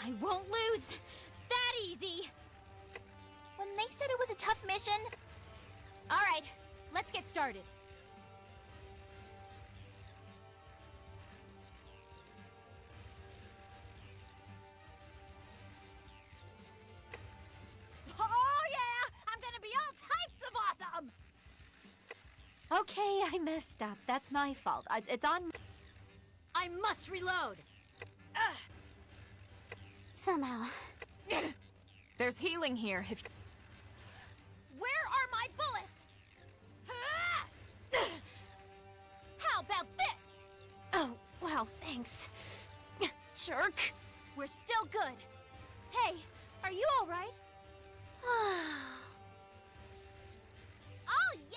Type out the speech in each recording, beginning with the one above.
I won't lose that easy. When they said it was a tough mission... All right, let's get started. Oh yeah! I'm gonna be all types of awesome! Okay, I messed up. That's my fault. It's on... I must reload! Somehow. There's healing here. Where are my bullets? How about this? Oh, wow, thanks. Jerk. We're still good. Hey, are you all right? Oh yeah!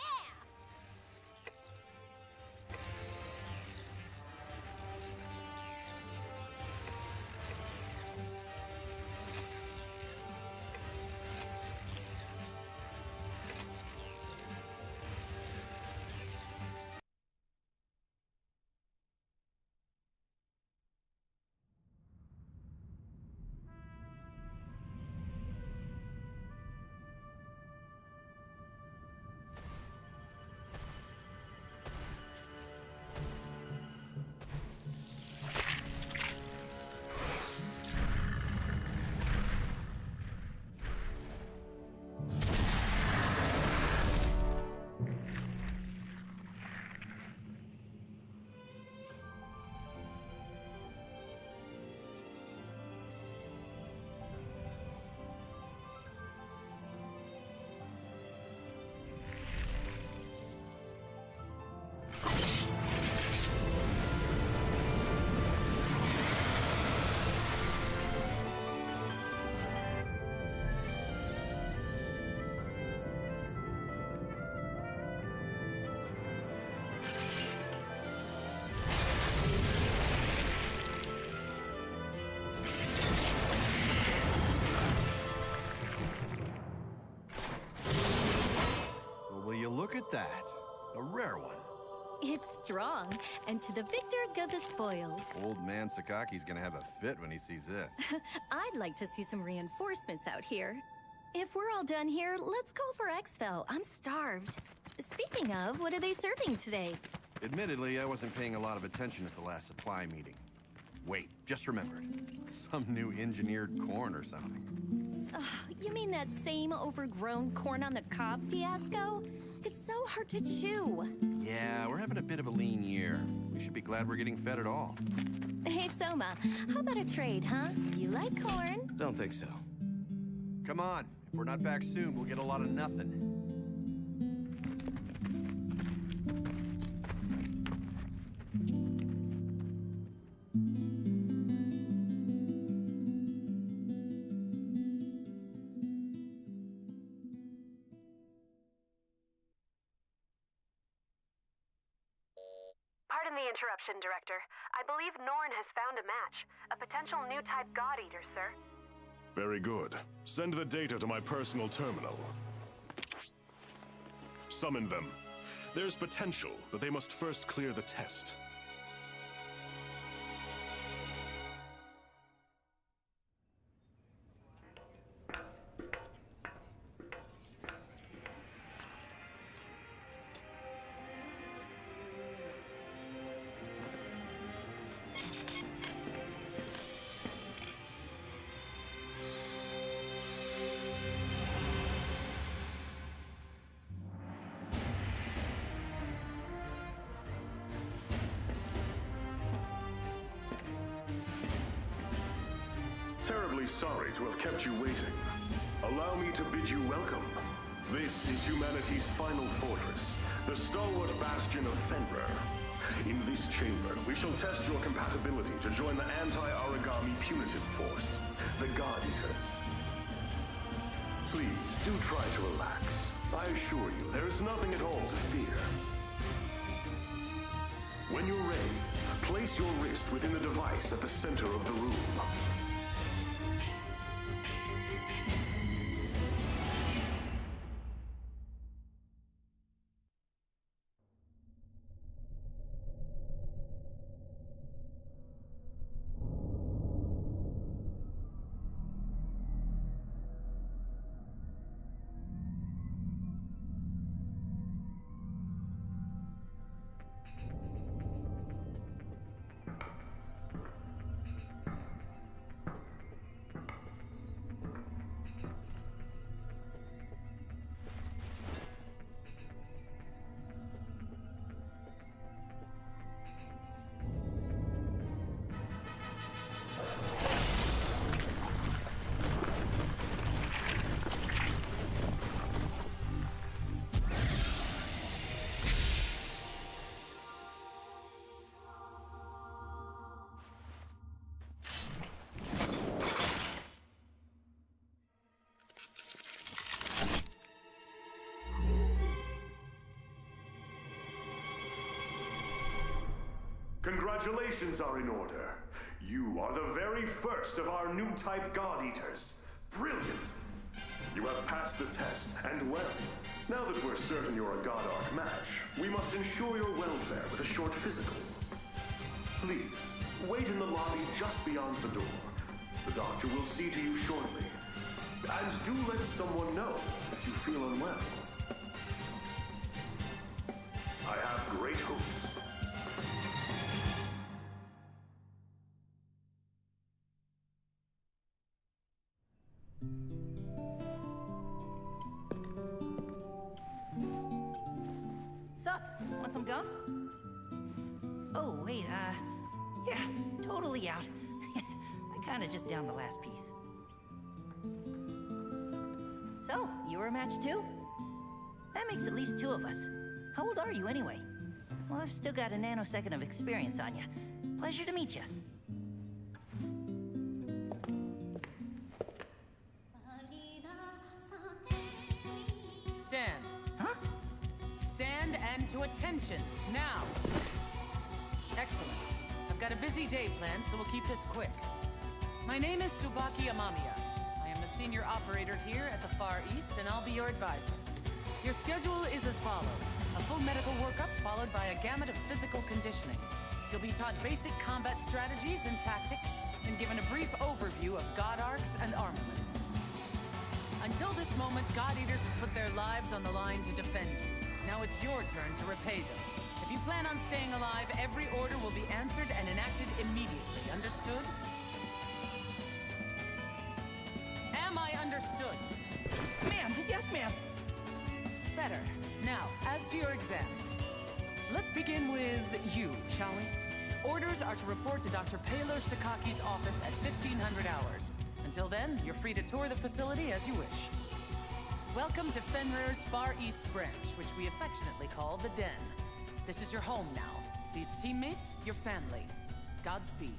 Look at that. A rare one. It's strong, and to the victor go the spoils. Old man Sakaki's gonna have a fit when he sees this. I'd like to see some reinforcements out here. If we're all done here, let's call for exfil. I'm starved. Speaking of, what are they serving today? Admittedly, I wasn't paying a lot of attention at the last supply meeting. Wait, just remembered. Some new engineered corn or something. You mean that same overgrown corn on the cob fiasco? It's so hard to chew. Yeah, we're having a bit of a lean year. We should be glad we're getting fed at all. Hey, Soma, how about a trade, huh? You like corn? Don't think so. Come on. If we're not back soon, we'll get a lot of nothing. Pardon the interruption, Director. I believe Norn has found a match. A potential new type God Eater, sir. Very good. Send the data to my personal terminal. Summon them. There's potential, but they must first clear the test. Terribly sorry to have kept you waiting. Allow me to bid you welcome. This is humanity's final fortress, the stalwart bastion of Fenrir. In this chamber, we shall test your compatibility to join the anti-origami punitive force, the God Eaters. Please, do try to relax. I assure you, there is nothing at all to fear. When you're ready, place your wrist within the device at the center of the room. Congratulations are in order. You are the very first of our new type God Eaters. Brilliant! You have passed the test, and well. Now that we're certain you're a God Arc match, we must ensure your welfare with a short physical. Please, wait in the lobby just beyond the door. The doctor will see to you shortly. And do let someone know if you feel unwell. I have great hopes. Sup? Want some gum? Oh, wait, yeah, totally out. I kinda just downed the last piece. So, you were a match too? That makes at least two of us. How old are you anyway? Well, I've still got a nanosecond of experience on you. Pleasure to meet you. Stand. Huh? Stand and to attention, now. Excellent. I've got a busy day planned, so we'll keep this quick. My name is Tsubaki Amamiya. I am the senior operator here at the Far East, and I'll be your advisor. Your schedule is as follows. A full medical workup followed by a gamut of physical conditioning. You'll be taught basic combat strategies and tactics, and given a brief overview of God Arcs and armament. Until this moment, God Eaters have put their lives on the line to defend you. Now it's your turn to repay them. If you plan on staying alive, every order will be answered and enacted immediately. Understood? Am I understood? Ma'am, yes, ma'am. Better. Now, as to your exams. Let's begin with you, shall we? Orders are to report to Dr. Paler Sakaki's office at 1500 hours. Until then, you're free to tour the facility as you wish. Welcome to Fenrir's Far East branch, which we affectionately call the Den. This is your home now. These teammates, your family. Godspeed.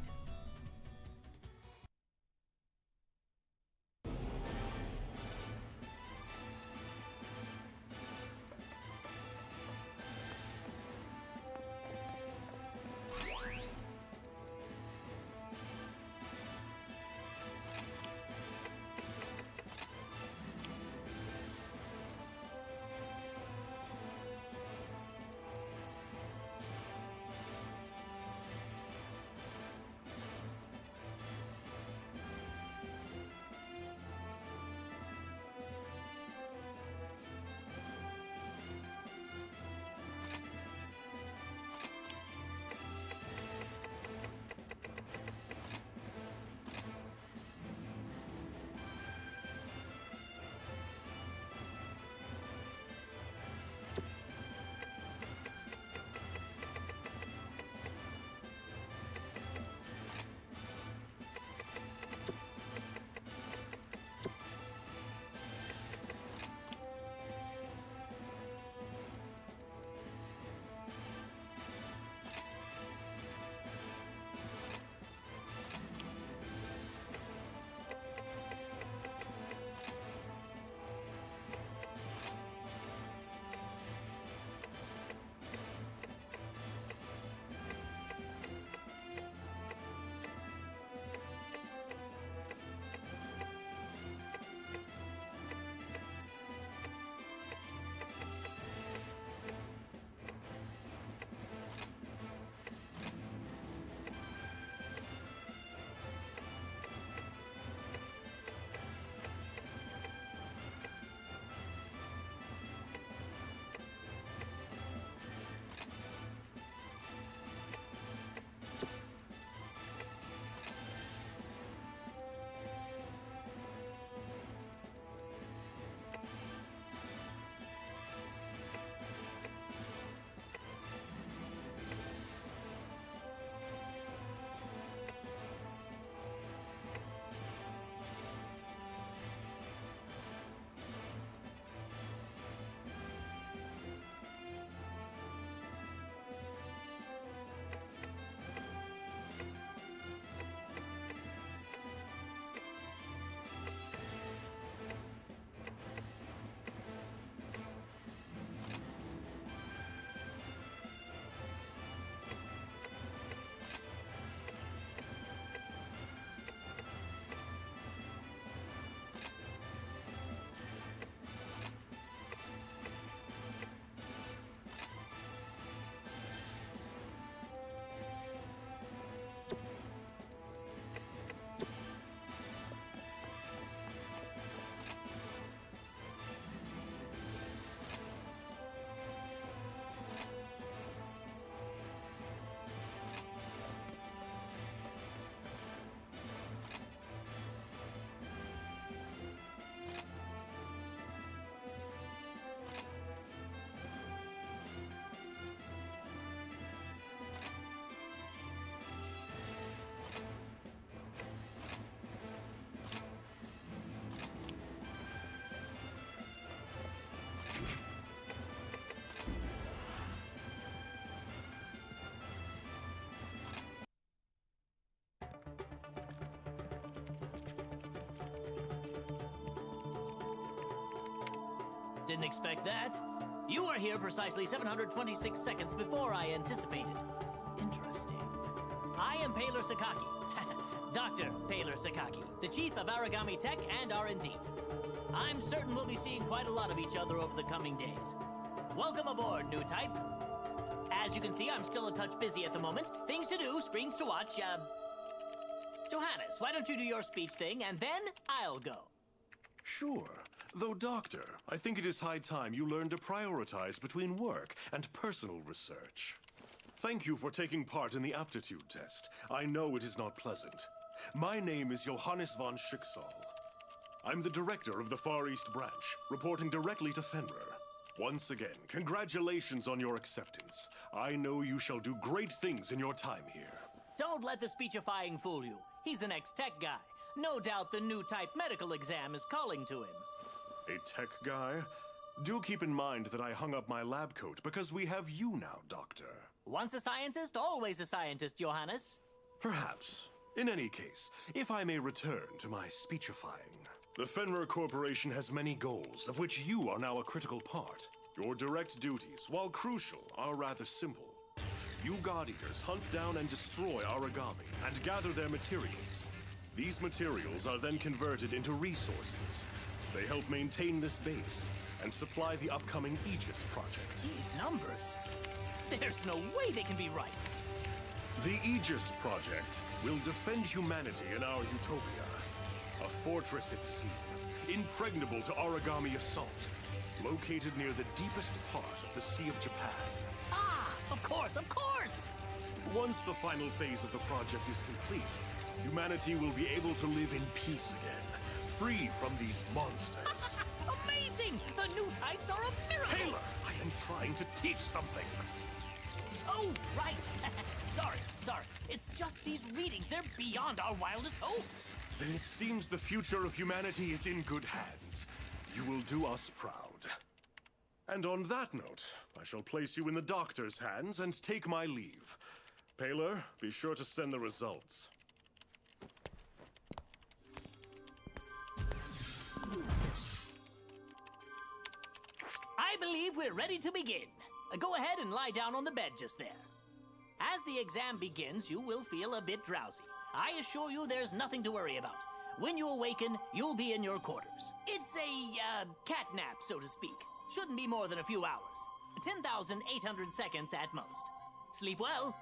didn't expect that. You are here precisely 726 seconds before I anticipated. Interesting. I am Paler Sakaki. Dr. Paler Sakaki, the Chief of Origami Tech and R&D. I'm certain we'll be seeing quite a lot of each other over the coming days. Welcome aboard, new type. As you can see, I'm still a touch busy at the moment. Things to do, screens to watch, Johannes, why don't you do your speech thing, and then I'll go. Sure. Though, Doctor, I think it is high time you learn to prioritize between work and personal research. Thank you for taking part in the aptitude test. I know it is not pleasant. My name is Johannes von Schicksal. I'm the director of the Far East Branch, reporting directly to Fenrir. Once again, congratulations on your acceptance. I know you shall do great things in your time here. Don't let the speechifying fool you. He's an ex-tech guy. No doubt the new type medical exam is calling to him. A tech guy? Do keep in mind that I hung up my lab coat because we have you now, Doctor. Once a scientist, always a scientist, Johannes. Perhaps. In any case, if I may return to my speechifying. The Fenrir Corporation has many goals, of which you are now a critical part. Your direct duties, while crucial, are rather simple. You God Eaters hunt down and destroy origami, and gather their materials. These materials are then converted into resources. They help maintain this base, and supply the upcoming Aegis project. These numbers... There's no way they can be right. The Aegis project will defend humanity in our utopia. A fortress at sea, impregnable to origami assault, located near the deepest part of the Sea of Japan. Ah, of course, of course! Once the final phase of the project is complete, humanity will be able to live in peace again, free from these monsters. Amazing! The new types are a miracle! Taylor, I am trying to teach something. Oh, right. Sorry. It's just these readings. They're beyond our wildest hopes. Then it seems the future of humanity is in good hands. You will do us proud. And on that note, I shall place you in the doctor's hands and take my leave. Paler, be sure to send the results. I believe we're ready to begin. Go ahead and lie down on the bed just there. As the exam begins, you will feel a bit drowsy. I assure you there's nothing to worry about. When you awaken, you'll be in your quarters. It's a, cat nap, so to speak. Shouldn't be more than a few hours. 10,800 seconds at most. Sleep well.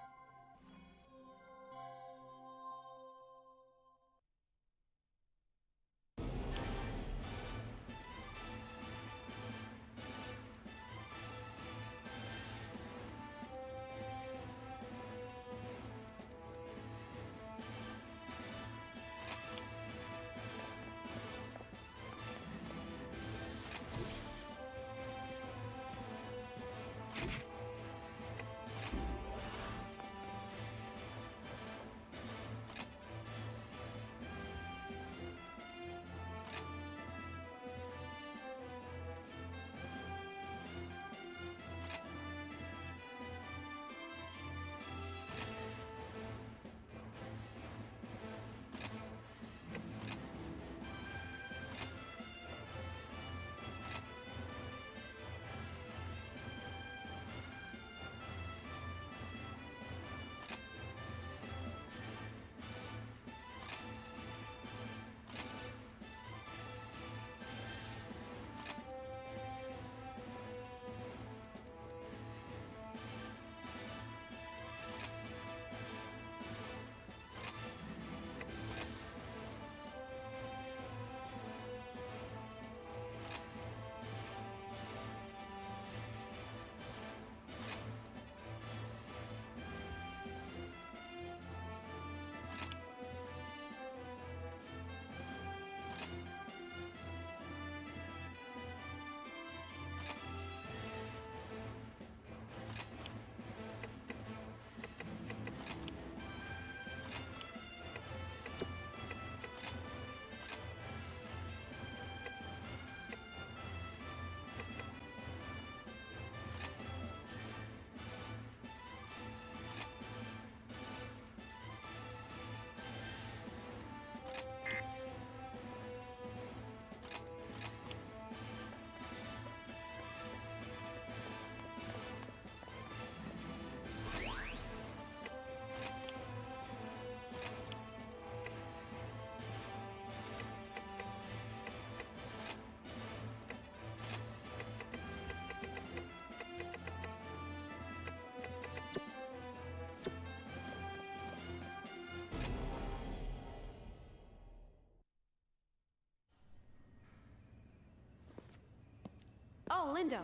Lindo.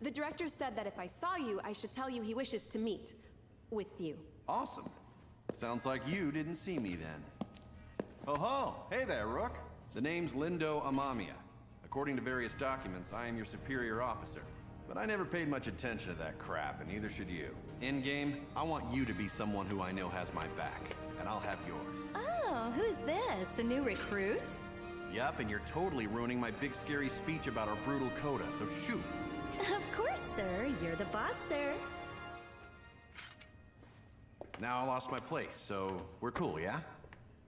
The director said that if I saw you, I should tell you he wishes to meet. With you. Awesome. Sounds like you didn't see me then. Oh ho! Hey there, Rook. The name's Lindo Amamiya. According to various documents, I am your superior officer. But I never paid much attention to that crap, and neither should you. In-game, I want you to be someone who I know has my back, and I'll have yours. Oh, who's this? A new recruit? Yup, and you're totally ruining my big scary speech about our brutal coda, so shoot. Of course, sir. You're the boss, sir. Now I lost my place, so we're cool, yeah?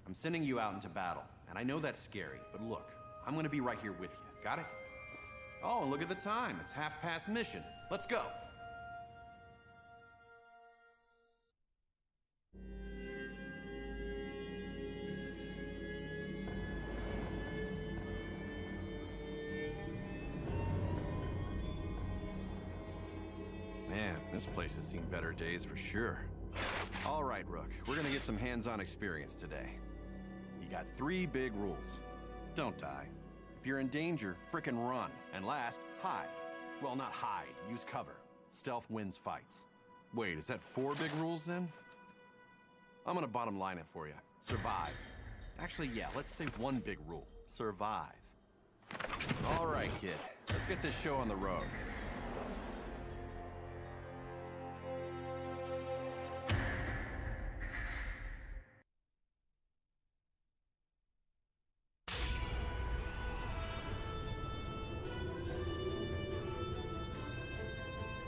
I'm sending you out into battle, and I know that's scary, but look, I'm gonna be right here with you. Got it? Oh, and look at the time. It's half past mission. Let's go. Man, this place has seen better days for sure. All right, Rook, we're gonna get some hands-on experience today. You got 3 big rules. Don't die. If you're in danger, frickin' run. And last, hide. Well, not hide, use cover. Stealth wins fights. Wait, is that 4 big rules then? I'm gonna bottom line it for you. Survive. Actually, yeah, let's say 1 big rule. Survive. All right, kid. Let's get this show on the road.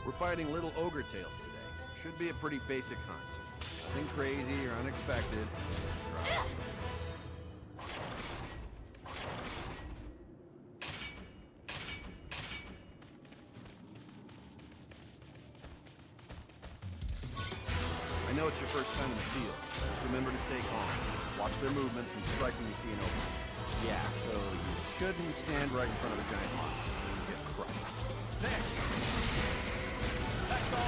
We're fighting little ogre tails today. Should be a pretty basic hunt. Nothing crazy or unexpected. I know it's your first time in the field. Just remember to stay calm. Watch their movements and strike when you see an opening. Yeah, so you shouldn't stand right in front of a giant monster. You'll get crushed. There! That's all!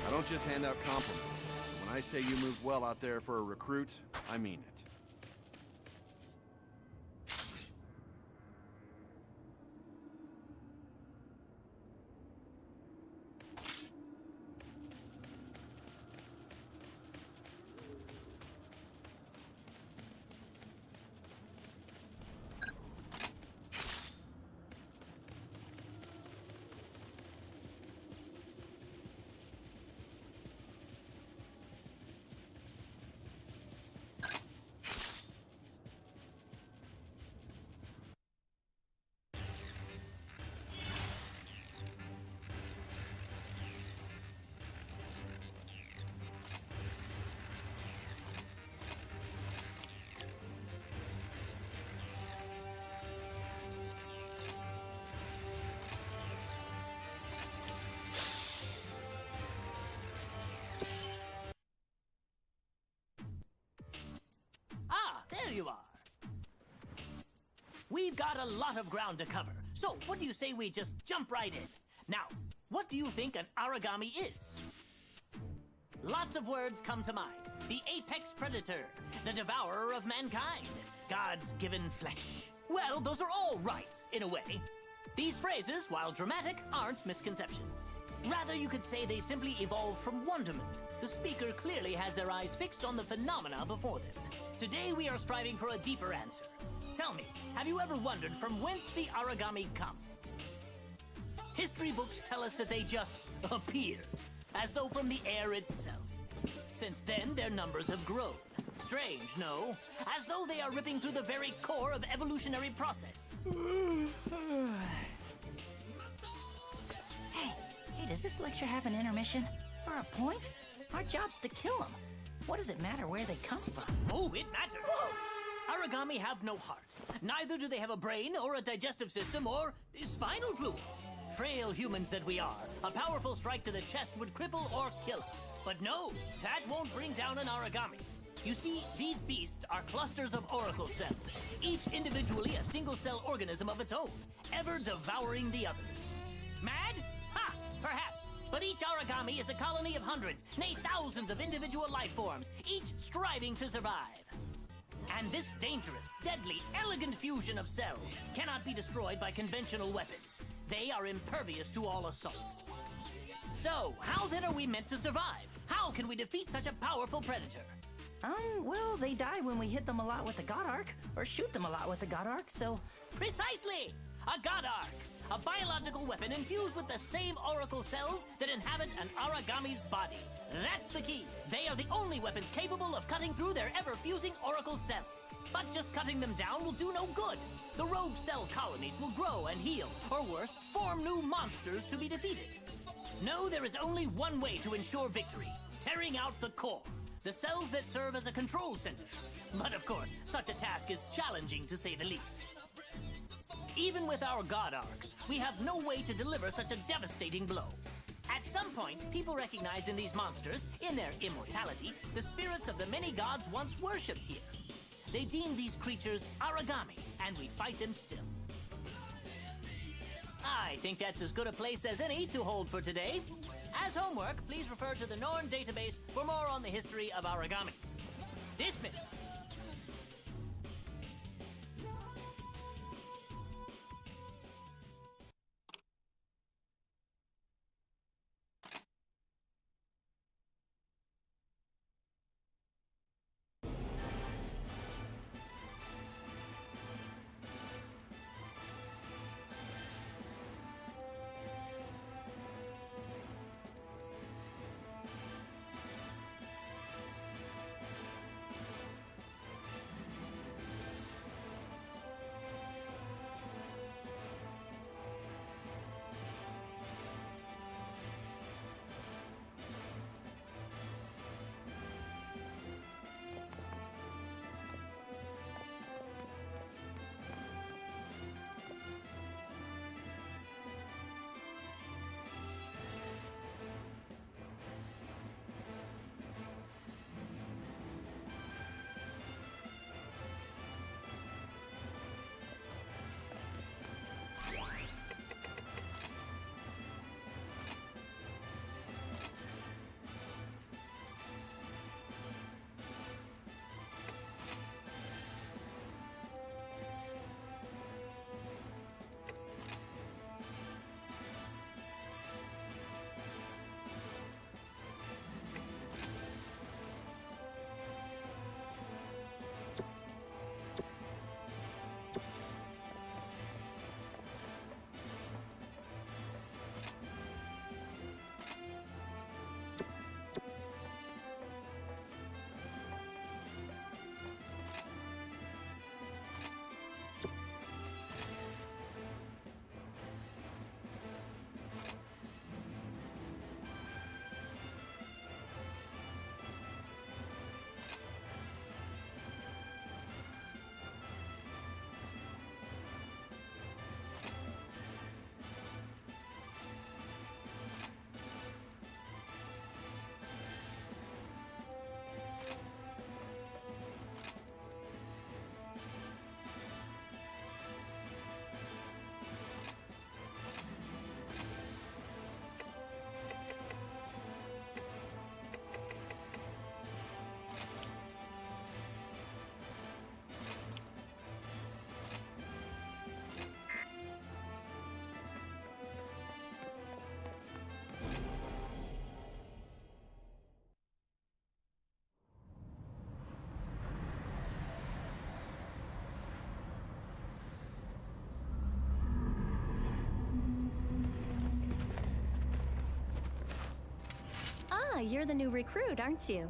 I don't just hand out compliments. So when I say you moved well out there for a recruit, I mean it. There you are. We've got a lot of ground to cover, so what do you say we just jump right in? Now, what do you think an origami is? Lots of words come to mind. The apex predator, the devourer of mankind, God's given flesh. Well, those are all right, in a way. These phrases, while dramatic, aren't misconceptions. Rather, you could say they simply evolved from wonderment. The speaker clearly has their eyes fixed on the phenomena before them. Today, we are striving for a deeper answer. Tell me, have you ever wondered from whence the origami come? History books tell us that they just appeared, as though from the air itself. Since then, their numbers have grown. Strange, no? As though they are ripping through the very core of evolutionary process. Hey, does this lecture have an intermission? Or a point? Our job's to kill them. What does it matter where they come from? Oh, it matters. Origami have no heart. Neither do they have a brain or a digestive system or spinal fluids. Frail humans that we are, a powerful strike to the chest would cripple or kill us. But no, that won't bring down an origami. You see, these beasts are clusters of oracle cells, each individually a single-cell organism of its own, ever devouring the others. Mad? Ha! Perhaps. But each origami is a colony of hundreds, nay thousands of individual life forms, each striving to survive. And this dangerous, deadly, elegant fusion of cells cannot be destroyed by conventional weapons. They are impervious to all assault. So, how then are we meant to survive? How can we defeat such a powerful predator? Well, they die when we hit them a lot with the God Arc, or shoot them a lot with the God Arc, so... Precisely! A God Arc! A biological weapon infused with the same oracle cells that inhabit an origami's body. That's the key. They are the only weapons capable of cutting through their ever-fusing oracle cells. But just cutting them down will do no good. The rogue cell colonies will grow and heal, or worse, form new monsters to be defeated. No, there is only one way to ensure victory. Tearing out the core. The cells that serve as a control center. But of course, such a task is challenging to say the least. Even with our God Arcs, we have no way to deliver such a devastating blow. At some point, people recognized in these monsters, in their immortality, the spirits of the many gods once worshipped here. They deemed these creatures origami, and we fight them still. I think that's as good a place as any to hold for today. As homework, please refer to the Norn database for more on the history of origami. Dismissed! Ah, you're the new recruit, aren't you?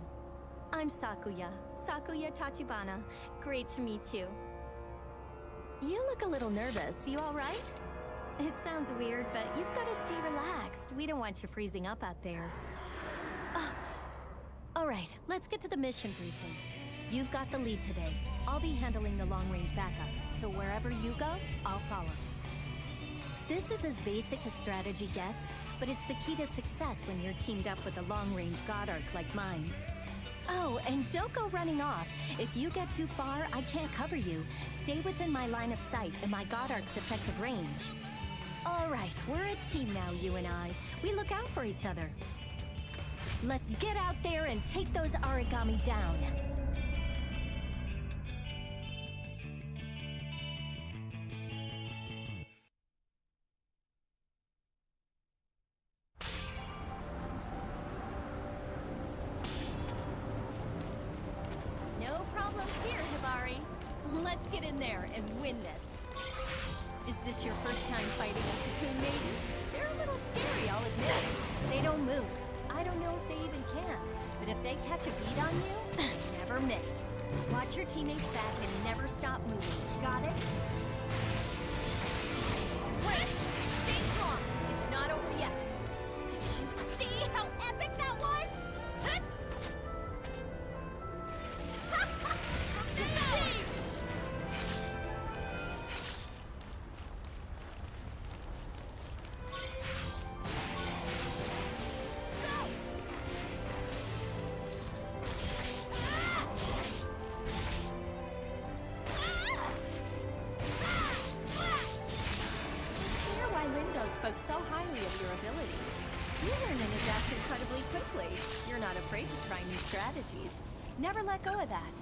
I'm Sakuya. Sakuya Tachibana. Great to meet you. You look a little nervous. You all right? It sounds weird, but you've got to stay relaxed. We don't want you freezing up out there. All right, let's get to the mission briefing. You've got the lead today. I'll be handling the long-range backup, so wherever you go, I'll follow. This is as basic a strategy gets, but it's the key to success when you're teamed up with a long-range God Arc like mine. Oh, and don't go running off. If you get too far, I can't cover you. Stay within my line of sight and my God Arc's effective range. All right, we're a team now, you and I. We look out for each other. Let's get out there and take those origami down. No problems here, Hibari. Let's get in there and win this. Is this your first time fighting a cocoon maiden? They're a little scary, I'll admit. They don't move. I don't know if they even can, but if they catch a beat on you, never miss. Watch your teammates' back and never stop moving. Got it? Wait! Stay strong! It's not over yet. Did you see how epic that was? Sit! Spoke so highly of your abilities. You learn and adapt incredibly quickly. You're not afraid to try new strategies. Never let go of that.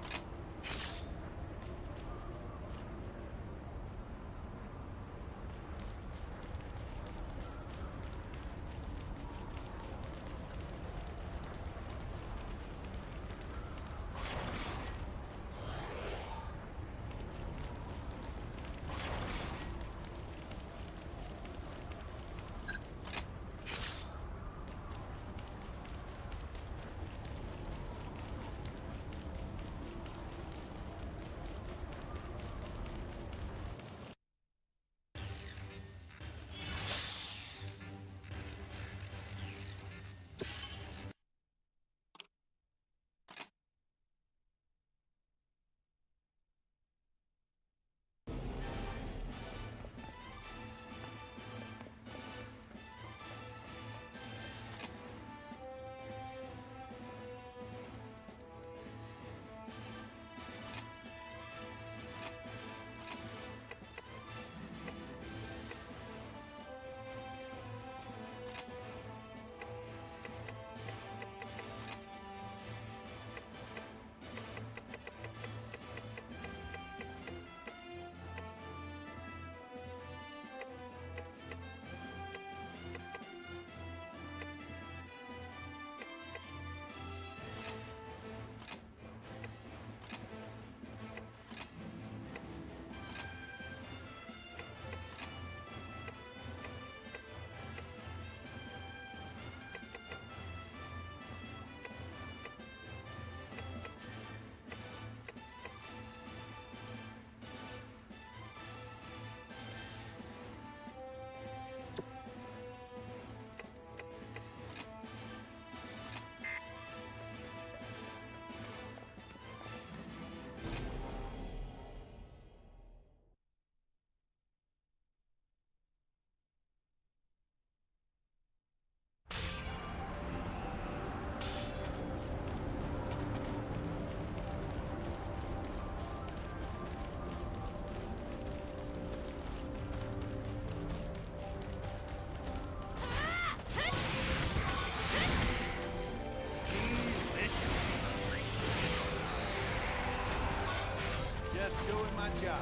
Just doing my job.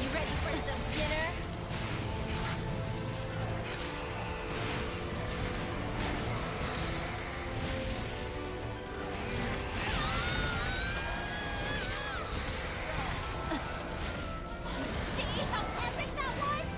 You ready for some dinner? Did you see how epic that was?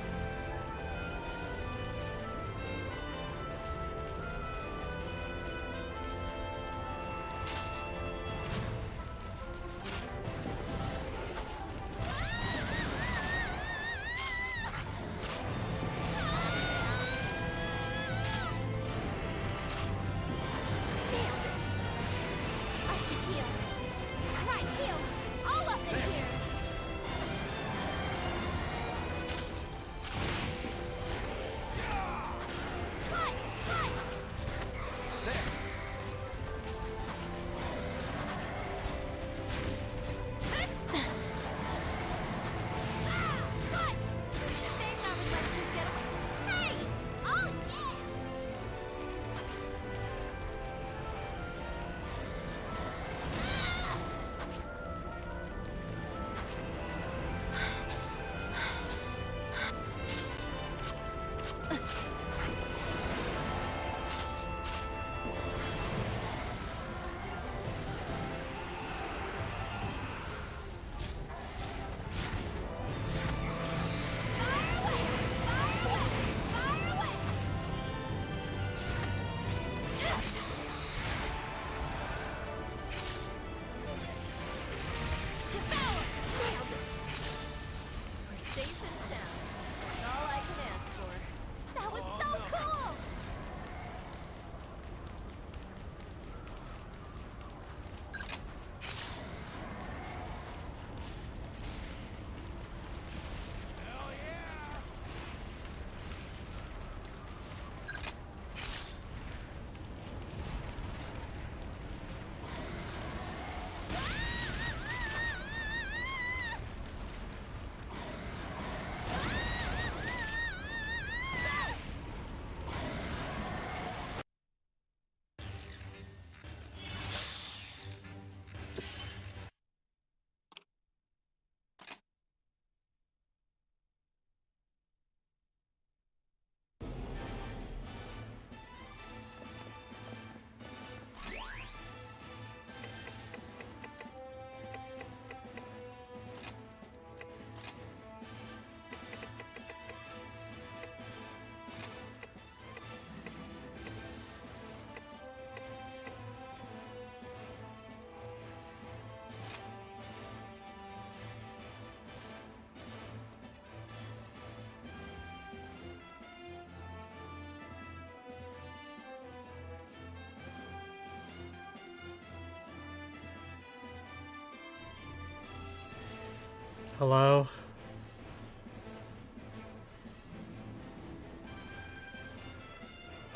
safe and sound. That's all I can ask for. That was so cool! Hello?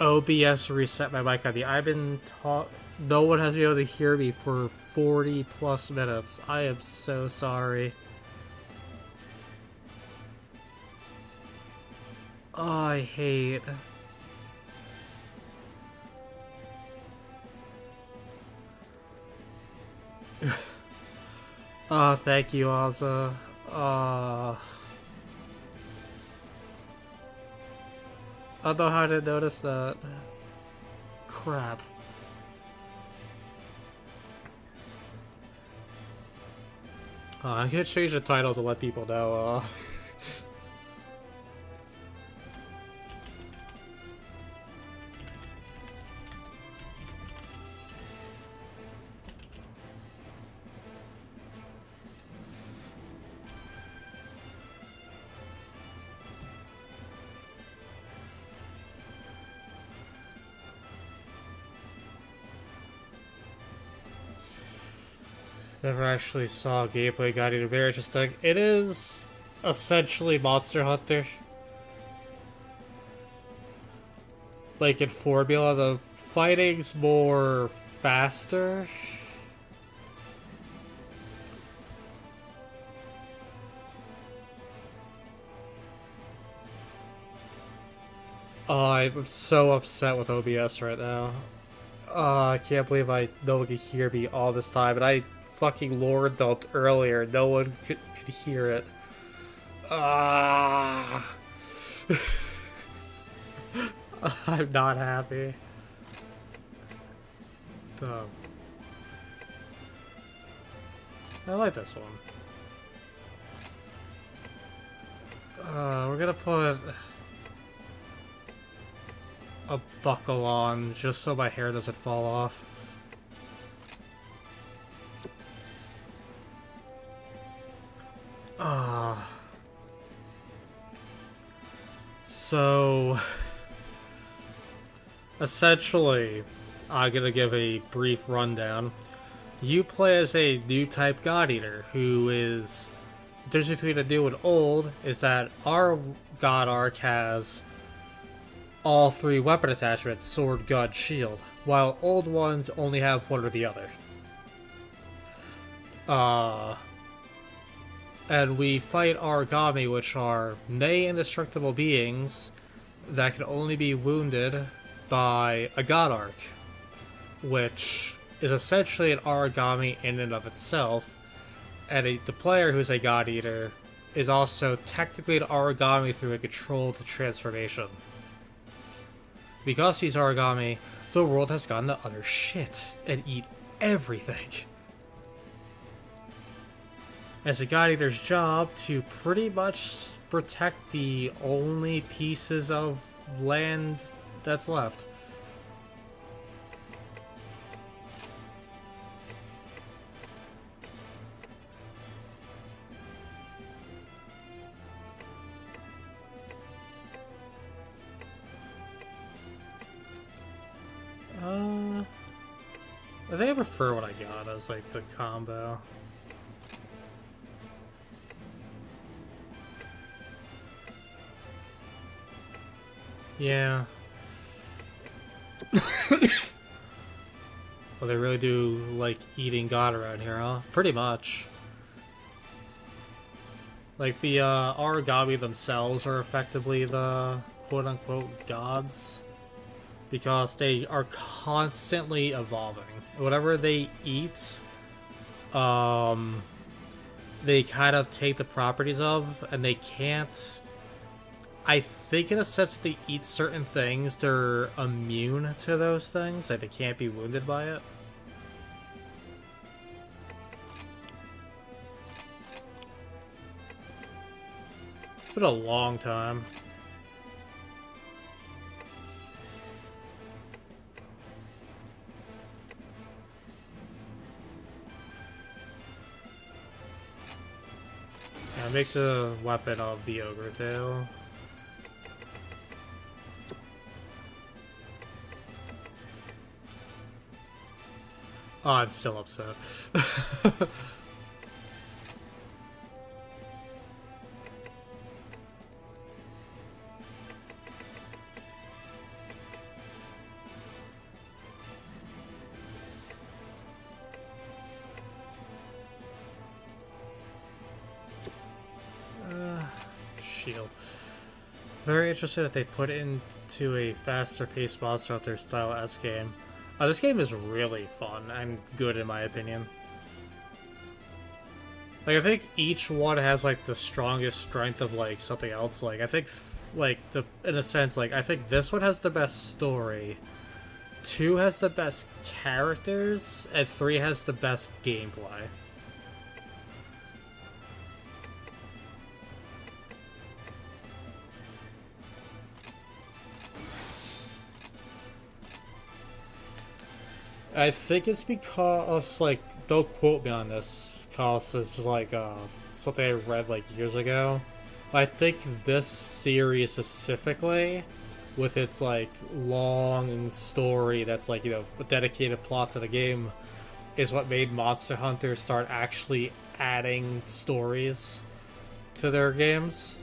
OBS reset my mic on the. I've been no one has been able to hear me for 40 plus minutes. I am so sorry. Oh, I hate. Oh, thank you, Ozza. I don't know how to notice that. Crap. I'm gonna change the title to let people know, Never actually saw gameplay guide either. Very interesting. It is essentially Monster Hunter. Like in formula, the fighting's more faster. Oh, I'm so upset with OBS right now. I can't believe no one could hear me all this time, and I fucking lore dumped earlier. No one could hear it. I'm not happy. I like this one. We're gonna put a buckle on just so my hair doesn't fall off. So essentially, I'm gonna give a brief rundown. You play as a new type God Eater who is. The difference between the new and old is that our God Arc has all three weapon attachments: sword, gun, shield, while old ones only have one or the other. And we fight Origami, which are nay indestructible beings that can only be wounded by a God Arc, which is essentially an Origami in and of itself. And the player who's a God Eater is also technically an Origami through a controlled transformation. Because he's Origami, the world has gone to utter shit and eat everything. It's a God Eater's job to pretty much protect the only pieces of land that's left. think I prefer what I got as like the combo. Yeah. Well, they really do like eating God around here, huh? Pretty much. Like the origami themselves are effectively the quote-unquote gods because they are constantly evolving. Whatever they eat, they kind of take the properties of, and they can't. I think in a sense that they eat certain things, they're immune to those things, like they can't be wounded by it. It's been a long time. Yeah, make the weapon of the ogre tail. Oh, I'm still upset. Shield. Very interesting that they put it into a faster paced Monster Hunter style S game. This game is really fun and good in my opinion. Like, I think each one has like the strongest strength of like something else. Like, I think like in a sense, like I think this one has the best story, 2 has the best characters, and 3 has the best gameplay. I think it's because, like, don't quote me on this, because it's like something I read like years ago. I think this series specifically, with its like long story that's like, you know, a dedicated plot to the game, is what made Monster Hunter start actually adding stories to their games.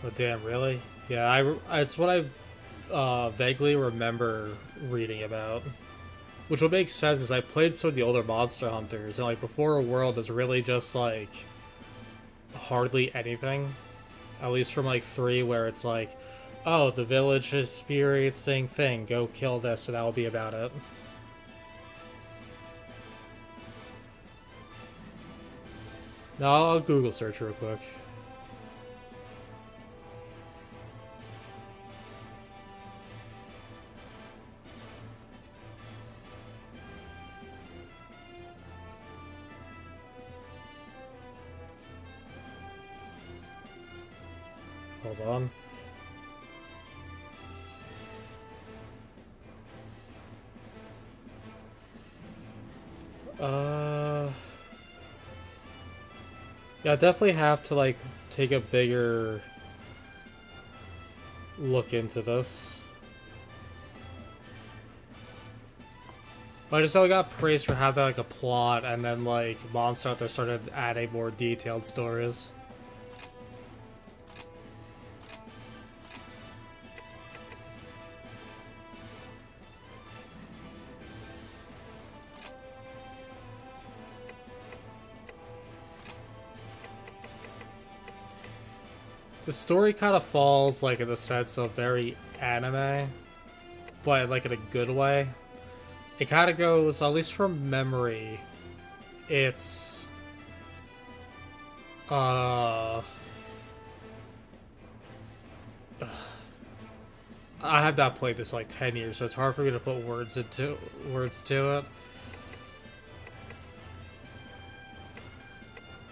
Oh damn, really? Yeah, it's what I vaguely remember reading about. Which would make sense is I played some of the older Monster Hunters, and like Before a World is really just like hardly anything. At least from like 3, where it's like, oh, the village is experiencing thing, go kill this, and that will be about it. Now I'll Google search real quick. Hold on. Yeah, I definitely have to like take a bigger look into this. But I just know I got praised for having like a plot, and then like Monster Hunter started adding more detailed stories. The story kind of falls like in the sense of very anime, but like in a good way. It kind of goes, at least from memory, it's I have not played this in like 10 years, so it's hard for me to put words to it.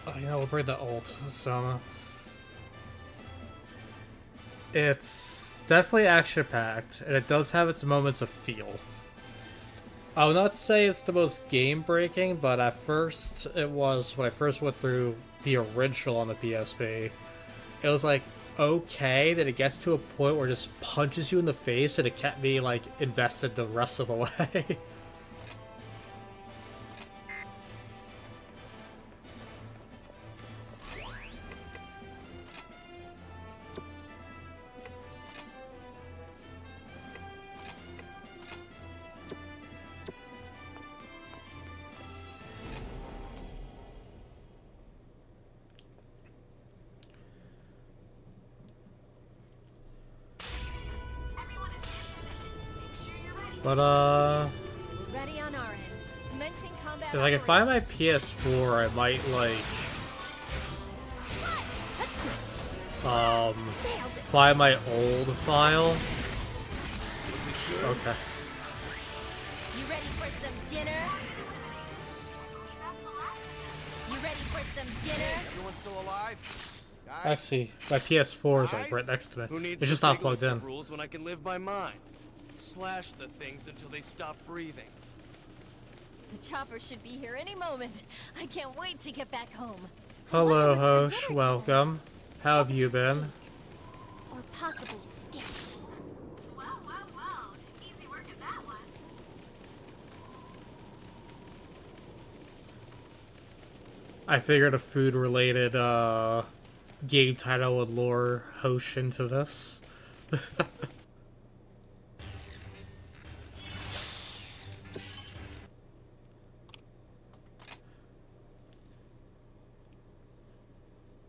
Oh yeah, we'll bring the ult, Sama. It's definitely action-packed, and it does have its moments of feel. I would not say it's the most game-breaking, but at first it was, when I first went through the original on the PSP, it was like, okay, then it gets to a point where it just punches you in the face and it kept me, like, invested the rest of the way. But, Ready on our end. Commencing combat if I can find my PS4, I might, like, find my old file. Okay. You ready for some dinner? You ready for some dinner? Everyone still alive? Actually, my PS4 is, like, right next to me. Who needs It's just the not big plugged list in. of rules when I can live by mine? Slash the things until they stop breathing. The chopper should be here any moment. I can't wait to get back home. Hello, Hosh. Welcome. How have you been? Or possibly steak. Well. Easy work at that one. I figured a food-related, game title would lure Hosh into this.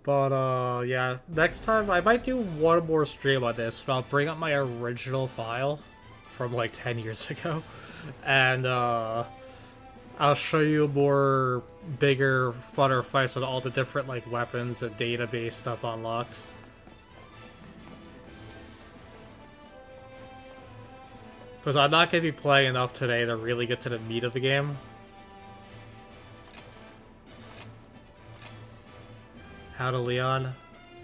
But, yeah, next time I might do one more stream on this, but I'll bring up my original file from, like, 10 years ago, and, I'll show you more bigger, funner fights with all the different, like, weapons and database stuff unlocked. Because I'm not going to be playing enough today to really get to the meat of the game. Howdy, Leon.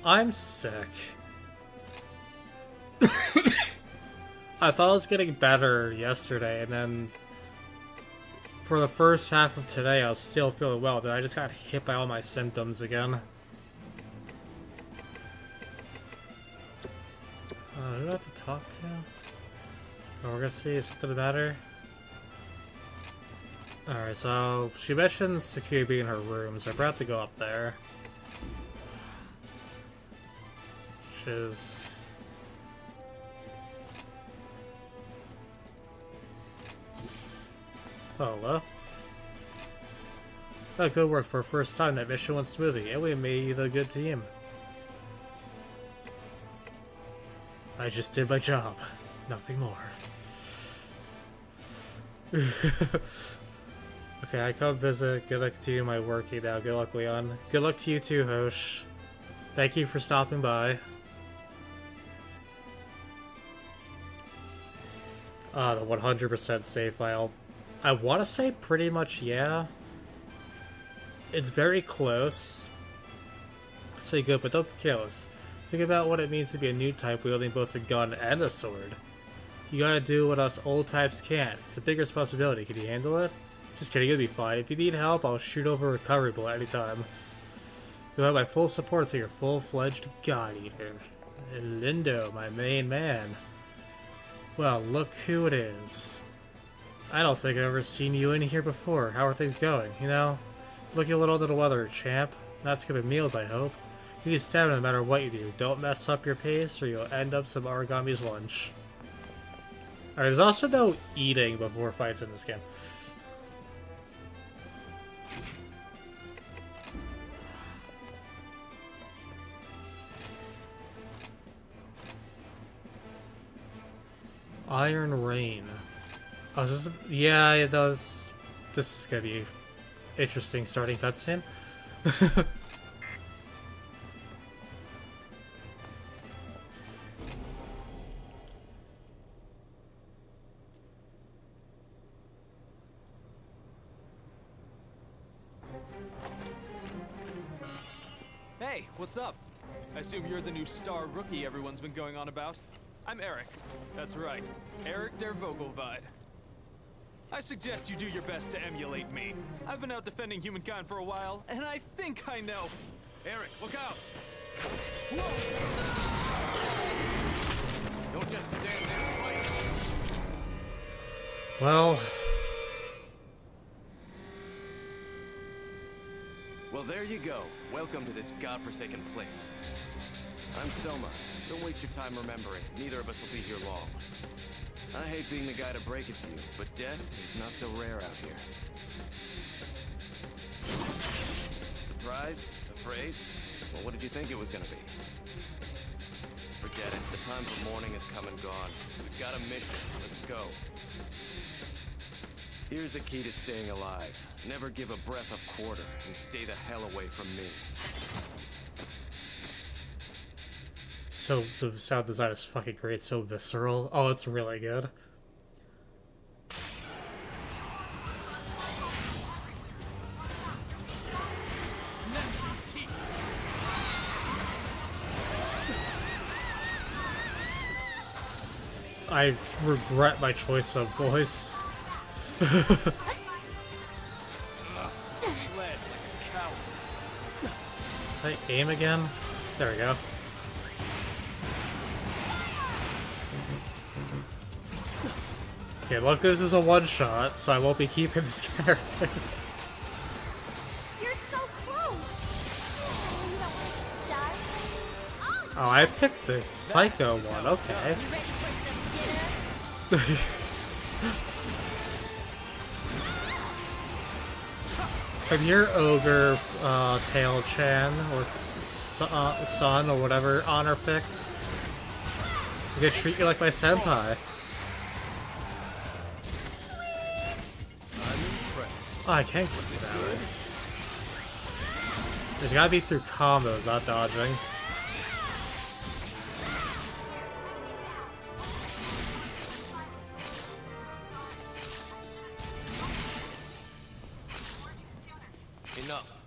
I'm sick. I thought I was getting better yesterday, and then for the first half of today, I was still feeling well. Then I just got hit by all my symptoms again. Who do I have to talk to? Oh, we're gonna see if something matter. Alright, so she mentioned security being in her room, so I'm about to go up there. Which is... hello. Oh, good work for a first time. That mission went smoothly, and we made a good team. I just did my job. Nothing more. Okay, I come visit. Good luck to you, my working now. Good luck, Leon. Good luck to you too, Hosh. Thank you for stopping by. The 100% save file. I want to say pretty much yeah. It's very close. So good, but don't be careless. Think about what it means to be a new type wielding both a gun and a sword. You gotta do what us old types can't. It's a big responsibility. Can you handle it? Just kidding, you'll be fine. If you need help, I'll shoot over a recovery bullet anytime. You'll have my full support until you're full-fledged God Eater. And Lindo, my main man. Well, look who it is. I don't think I've ever seen you in here before. How are things going? You know? Looking a little under the weather, champ. Not skipping meals, I hope. You need stamina no matter what you do. Don't mess up your pace or you'll end up some Origami's lunch. Alright, there's also no eating before fights in this game. Iron Rain. Oh, is this the... yeah, it does. This is gonna be interesting starting cutscene. Hey, what's up? I assume you're the new star rookie everyone's been going on about? I'm Eric. That's right, Eric der Vogelweid. I suggest you do your best to emulate me. I've been out defending humankind for a while, and I think I know. Eric, look out! Don't just stand there and fight. Well... Well, there you go. Welcome to this godforsaken place. I'm Selma. Don't waste your time remembering. Neither of us will be here long. I hate being the guy to break it to you, but death is not so rare out here. Surprised? Afraid? Well, what did you think it was gonna be? Forget it. The time for mourning has come and gone. We've got a mission. Let's go. Here's a key to staying alive. Never give a breath of quarter, and stay the hell away from me. So, the sound design is fucking great, so visceral. Oh, it's really good. I regret my choice of voice. Can I aim again? There we go. Okay, look, this is a one-shot, so I won't be keeping this character. You're so close. You don't want to die? Oh, I picked the Psycho one, okay. You ready for some dinner? From your ogre, Tail-chan, or son, or whatever honor fix, I'm gonna treat you like my senpai. Oh, I can't get you that way. There's gotta be through combos, not dodging. Enough.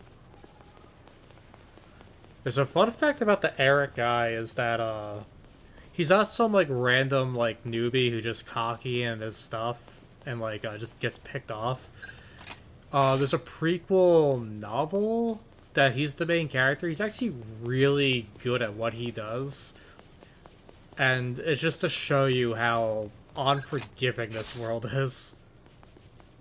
There's a fun fact about the Eric guy is that, he's not some, like, random, like, newbie who just cocky and his stuff and, like, just gets picked off. There's a prequel novel that he's the main character. He's actually really good at what he does. And it's just to show you how unforgiving this world is.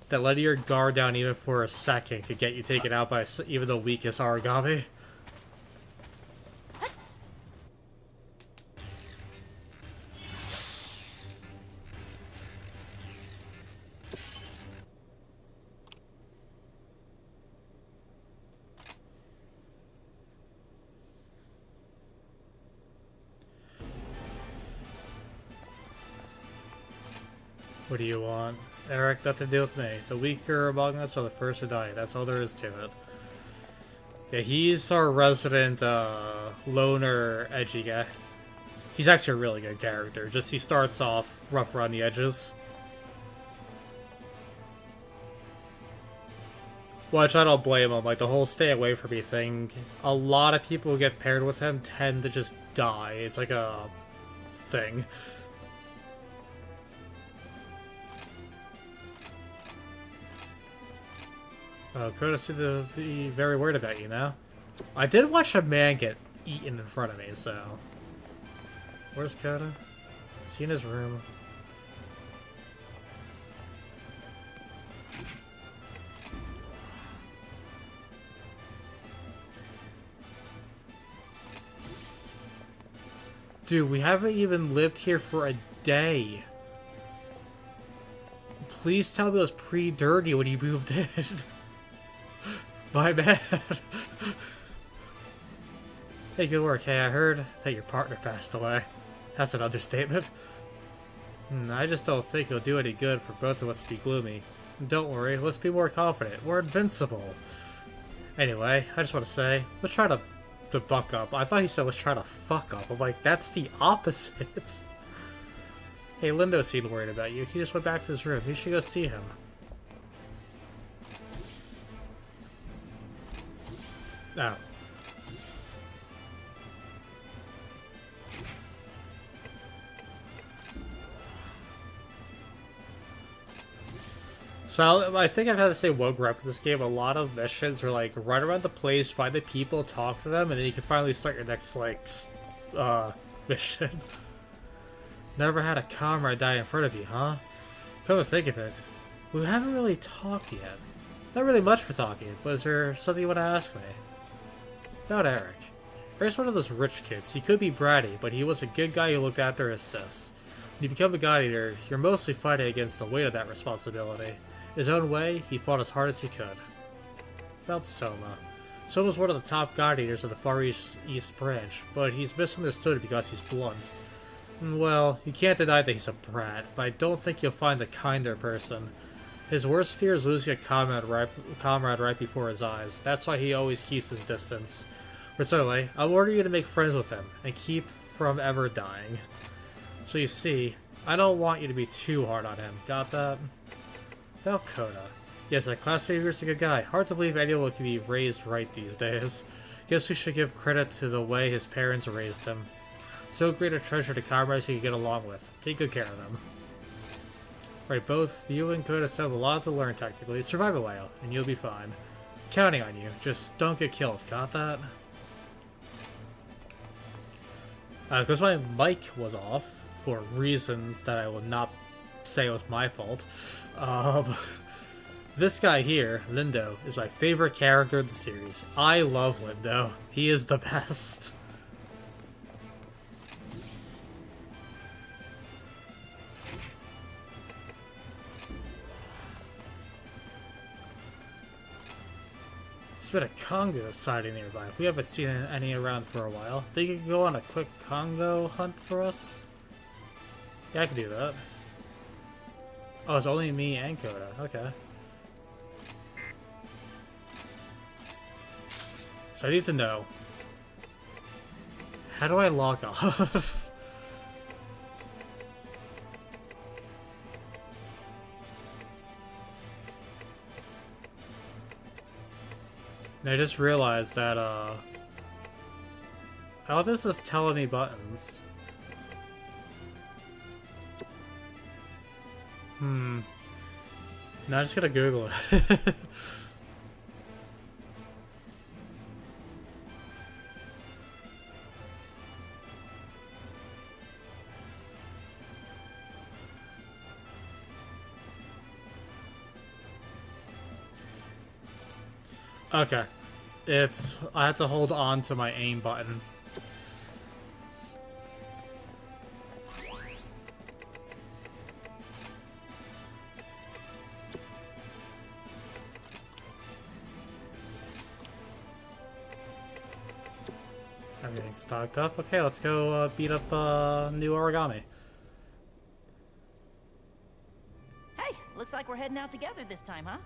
That letting your guard down even for a second could get you taken out by even the weakest origami. What do you want? Eric, nothing to do with me. The weaker among us are the first to die. That's all there is to it. Yeah, he's our resident, loner, edgy guy. He's actually a really good character. Just he starts off rough around the edges. Which I don't blame him. Like, the whole stay away from me thing. A lot of people who get paired with him tend to just die. It's like a thing. Coda seemed to be very worried about you now. I did watch a man get eaten in front of me, so... Where's Coda? Is he in his room? Dude, we haven't even lived here for a day. Please tell me it was pre-dirty when you moved in. My bad. Hey, good work. Hey, I heard that your partner passed away. That's an understatement. I just don't think it'll do any good for both of us to be gloomy. Don't worry, let's be more confident. We're invincible. Anyway, I just want to say, let's try to buck up. I thought he said let's try to fuck up. I'm like, that's the opposite. Hey, Lindo seemed worried about you. He just went back to his room. You should go see him. Oh. So I think I've had the same one rep with this game. A lot of missions are like run around the place, find the people, talk to them, and then you can finally start your next like mission. Never had a comrade die in front of you, huh? Come to think of it, we haven't really talked yet. Not really much for talking, but is there something you want to ask me? About Eric. Eric's one of those rich kids. He could be bratty, but he was a good guy who looked after his sis. When you become a God Eater, you're mostly fighting against the weight of that responsibility. His own way, he fought as hard as he could. About Soma. Soma's one of the top God Eaters of the Far East branch, but he's misunderstood because he's blunt. Well, you can't deny that he's a brat, but I don't think you'll find a kinder person. His worst fear is losing a comrade right before his eyes. That's why he always keeps his distance. But certainly, I'll order you to make friends with him, and keep from ever dying. So you see, I don't want you to be too hard on him. Got that? About Coda. Yes, that class favorite's a good guy. Hard to believe anyone can be raised right these days. Guess we should give credit to the way his parents raised him. So great a treasure to comrades you can get along with. Take good care of them. Right, both you and Coda still have a lot to learn technically. Survive a while, and you'll be fine. Counting on you. Just don't get killed. Got that? Because my mic was off, for reasons that I will not say was my fault. This guy here, Lindo, is my favorite character in the series. I love Lindo. He is the best. There's been a Congo sighting nearby. We haven't seen any around for a while. Think you can go on a quick Congo hunt for us? Yeah, I can do that. Oh, it's only me and Coda. Okay. So I need to know. How do I log off? And I just realized that, oh, this is telling me buttons. No, I'm just gonna Google it. Okay. I have to hold on to my aim button. Everything's stocked up. Okay, let's go beat up new Origami. Hey, looks like we're heading out together this time, huh?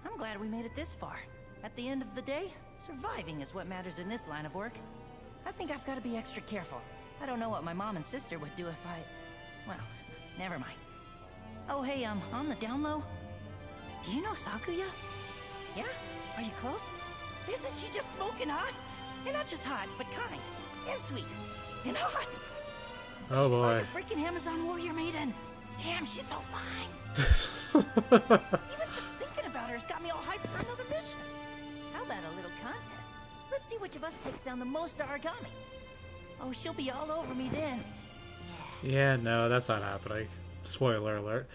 I'm glad we made it this far. At the end of the day, surviving is what matters in this line of work. I think I've got to be extra careful. I don't know what my mom and sister would do if I... Well, never mind. Oh, hey, on the down low, do you know Sakuya? Yeah? Are you close? Isn't she just smoking hot? And not just hot, but kind. And sweet. And hot. Oh boy. She's like a freaking Amazon warrior maiden. Damn, she's so fine. Even just thinking about her has got me all hyped for another mission. How about a little contest? Let's see which of us takes down the most Origami. Oh, she'll be all over me then. Yeah, no, that's not happening. Spoiler alert.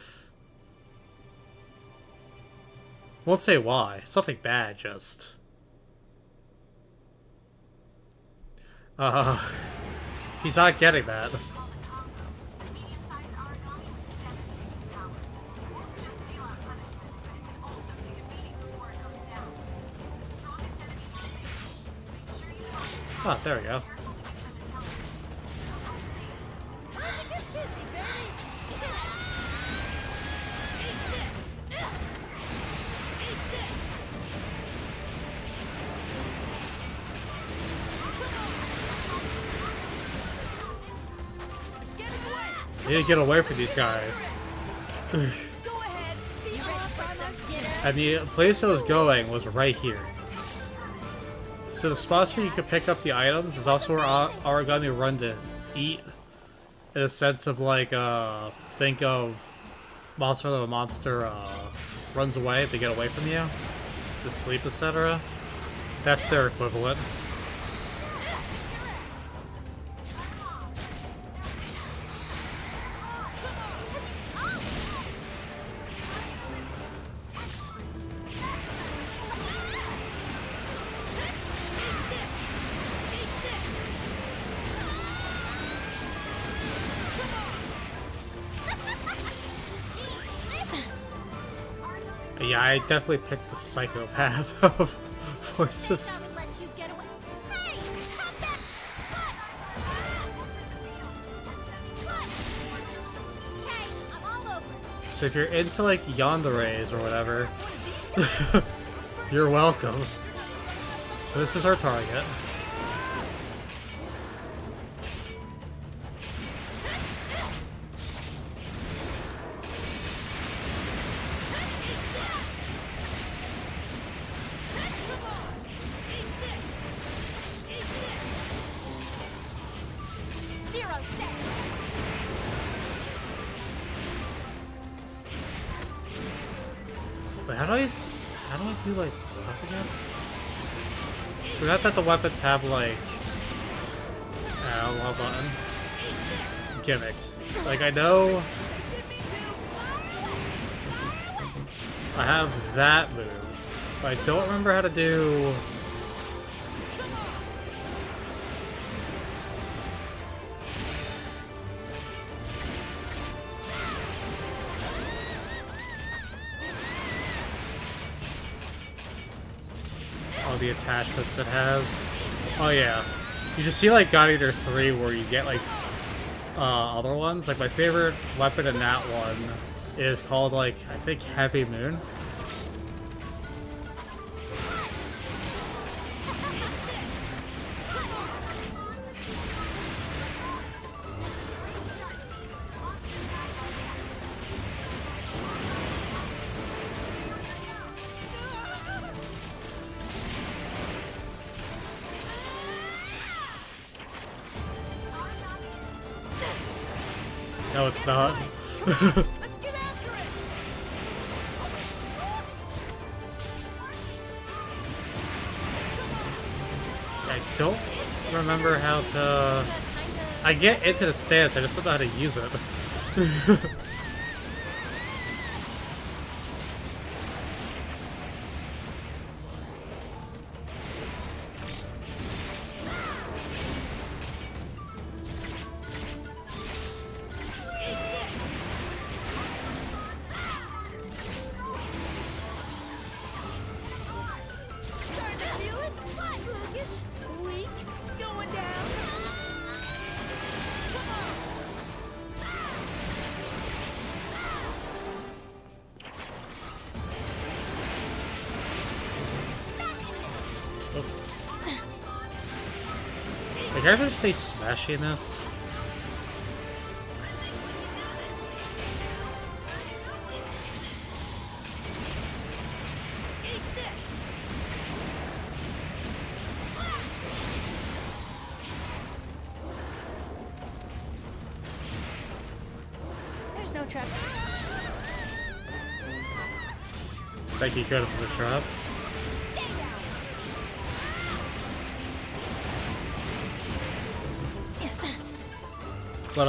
Won't say why. Something bad, just... he's not getting that. Oh, there we go. I need to get away from these guys. And the place I was going was right here. So the spots where you can pick up the items is also where Origami run to eat. In a sense of like, think of the monster runs away to get away from you, to sleep, etc. That's their equivalent. Yeah, I definitely picked the psychopath of voices. So if you're into like yanderes or whatever, you're welcome. So this is our target. Wait, how do I do like stuff again? Forgot that the weapons have like L button gimmicks. Like I know I have that move, but I don't remember how to do. The attachments it has. Oh yeah. You just see like God Eater 3 where you get like other ones. Like my favorite weapon in that one is called like I think Heavy Moon. No, it's not. I don't remember how to... I get into the stance, I just don't know how to use it. Oops. Like, I ever say smashing this? There's no trap. Thank you, good for the trap. But,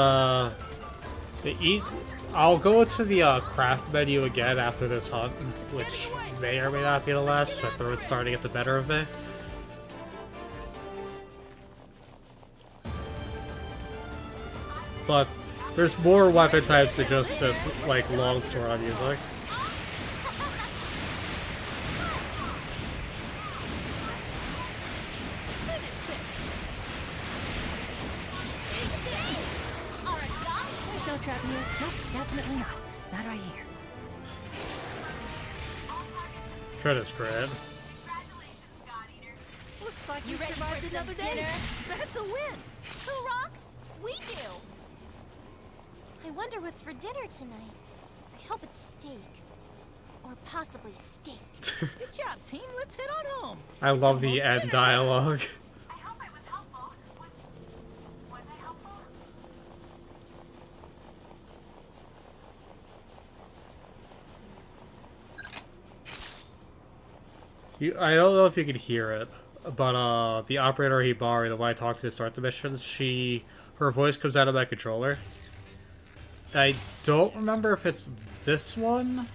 I'll go to the, craft menu again after this hunt, which may or may not be the last, so I it's starting to get the better of me. But, there's more weapon types than just this, like, longsword I'm using. Trap here? Nope, definitely not. Not right here. Credits grid. Looks like You we ready survived for another some day. dinner? That's a win. Who rocks? We do. I wonder what's for dinner tonight. I hope it's steak. Or possibly steak. Good job, team. Let's head on home. I love the end dialogue. I hope I was helpful. Was I helpful? I don't know if you could hear it, but the operator Hibari, the one I talked to to start the missions, her voice comes out of my controller. I don't remember if it's this one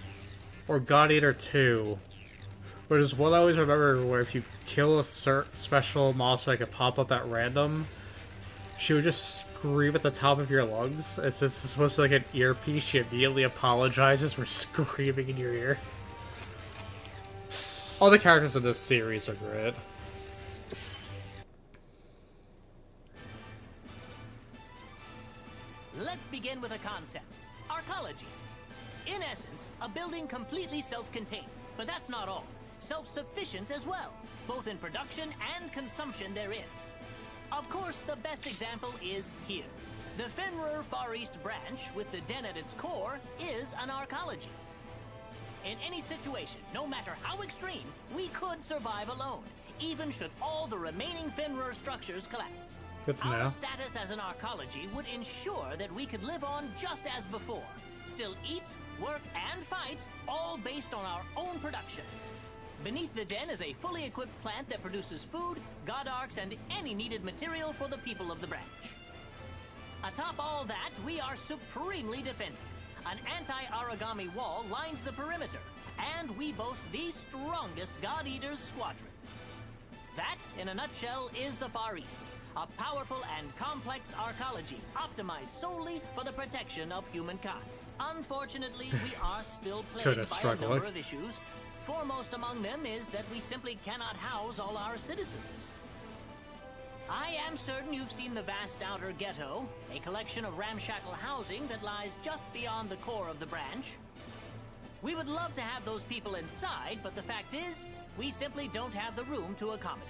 or God Eater 2. But there's one I always remember where if you kill a special monster that could pop up at random, she would just scream at the top of your lungs. And since it's supposed to be like an earpiece, she immediately apologizes for screaming in your ear. All the characters in this series are great. Let's begin with a concept. Arcology. In essence, a building completely self-contained. But that's not all. Self-sufficient as well, both in production and consumption therein. Of course, the best example is here. The Fenrir Far East branch, with the den at its core, is an arcology. In any situation, no matter how extreme, we could survive alone, even should all the remaining Fenrir structures collapse. Good to know. Our status as an arcology would ensure that we could live on just as before. Still eat, work, and fight, all based on our own production. Beneath the den is a fully equipped plant that produces food, god arcs, and any needed material for the people of the branch. Atop all that, we are supremely defended. An anti-origami wall lines the perimeter, and we boast the strongest God Eaters squadrons. That, in a nutshell, is the Far East, a powerful and complex arcology optimized solely for the protection of humankind. Unfortunately, we are still plagued by a number of issues. Foremost among them is that we simply cannot house all our citizens. I am certain you've seen the vast outer ghetto, a collection of ramshackle housing that lies just beyond the core of the branch. We would love to have those people inside, but the fact is, we simply don't have the room to accommodate.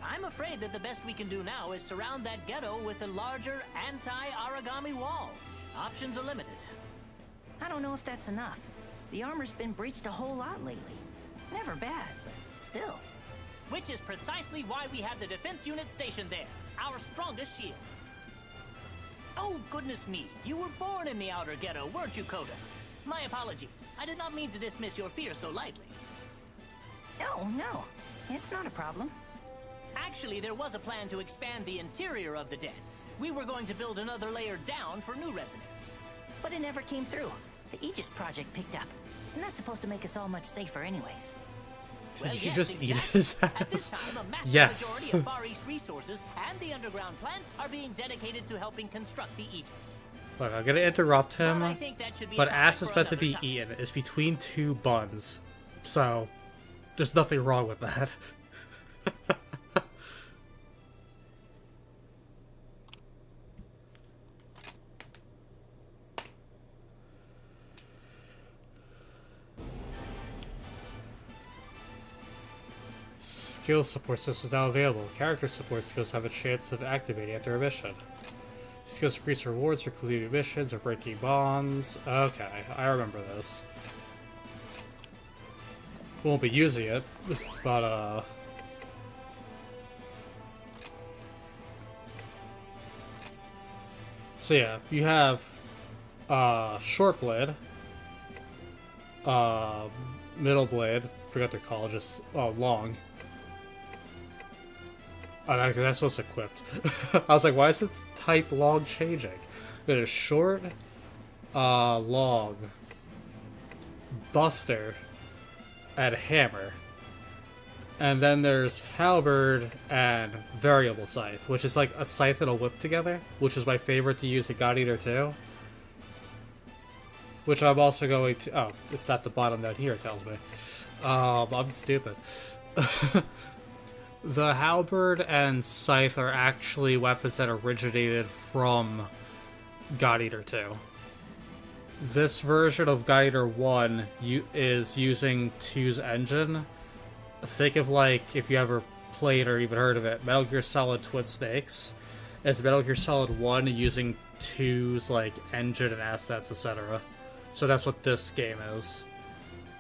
I'm afraid that the best we can do now is surround that ghetto with a larger anti-origami wall. Options are limited. I don't know if that's enough. The armor's been breached a whole lot lately. Never bad, but still. Which is precisely why we have the defense unit stationed there, our strongest shield. Oh, goodness me, you were born in the outer ghetto, weren't you, Coda? My apologies. I did not mean to dismiss your fear so lightly. No, it's not a problem. Actually, there was a plan to expand the interior of the den. We were going to build another layer down for new residents. But it never came through. The Aegis project picked up. And that's supposed to make us all much safer anyways. Did Well, you yes, just exactly. eat his ass? At this time, a massive Yes. majority of Far East resources and the underground plant are being dedicated to helping construct the Aegis. Look, I'm gonna interrupt him, Well, I think that should be a but topic ass is for meant to another be time. eaten. It's between two buns, so there's nothing wrong with that. Skill support systems now available. Character support skills have a chance of activating after a mission. Skills increase rewards for completing missions or breaking bonds. Okay, I remember this. Won't be using it, but so yeah, you have short blade, middle blade, forgot to call it, just long. Oh, that's what's equipped. I was like, why is the type long changing? It is short, long, buster, and hammer. And then there's halberd and variable scythe, which is like a scythe and a whip together, which is my favorite to use in God Eater 2. Which I'm also going to... Oh, it's at the bottom down here, it tells me. I'm stupid. The halberd and scythe are actually weapons that originated from God Eater 2. This version of God Eater 1 is using 2's engine. Think of, like, if you ever played or even heard of it, Metal Gear Solid Twin Snakes. As Metal Gear Solid 1 using 2's, like, engine and assets, etc. So that's what this game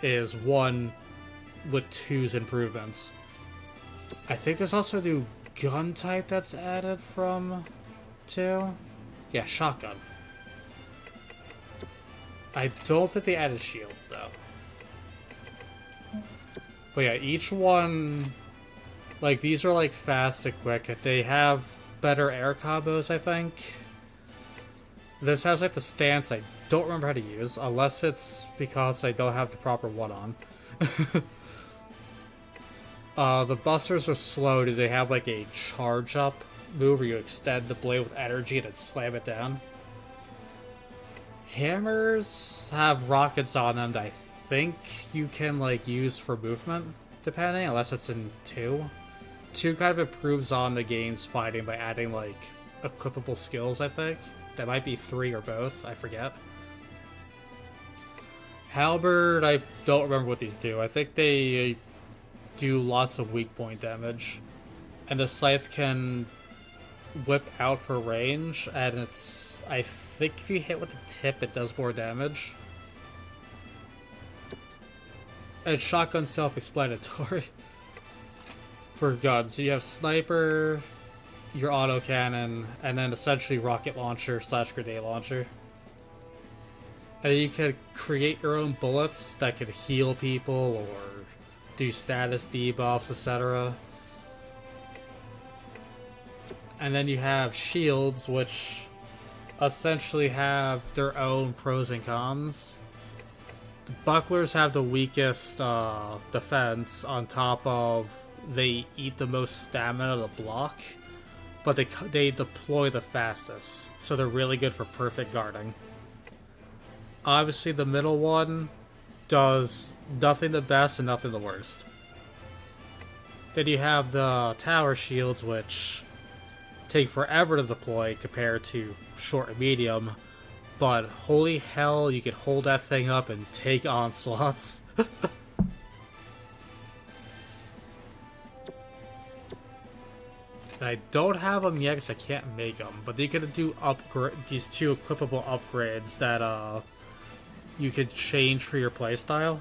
is 1 with 2's improvements. I think there's also a new gun type that's added from 2. Yeah, shotgun. I don't think they added shields, though. But yeah, each one, like, these are like fast and quick. They have better air combos, I think. This has like the stance I don't remember how to use, unless it's because I don't have the proper one on. The busters are slow. Do they have like a charge up move where you extend the blade with energy and then slam it down? Hammers have rockets on them that I think you can like use for movement, depending, unless it's in 2. 2 kind of improves on the game's fighting by adding like equipable skills, I think. That might be 3 or both, I forget. Halberd, I don't remember what these do. I think they do lots of weak point damage. And the scythe can whip out for range, and it's, I think if you hit with the tip, it does more damage. And shotgun self-explanatory. For guns, so you have sniper, your autocannon, and then essentially rocket launcher / grenade launcher. And then you can create your own bullets that can heal people or do status debuffs, etc. And then you have shields, which essentially have their own pros and cons. The bucklers have the weakest defense, on top of they eat the most stamina to block, but they deploy the fastest, so they're really good for perfect guarding. Obviously, the middle one does nothing the best and nothing the worst. Then you have the tower shields, which take forever to deploy compared to short and medium, but holy hell, you can hold that thing up and take onslaughts. I don't have them yet because I can't make them, but they're gonna do these 2 equipable upgrades that you could change for your playstyle.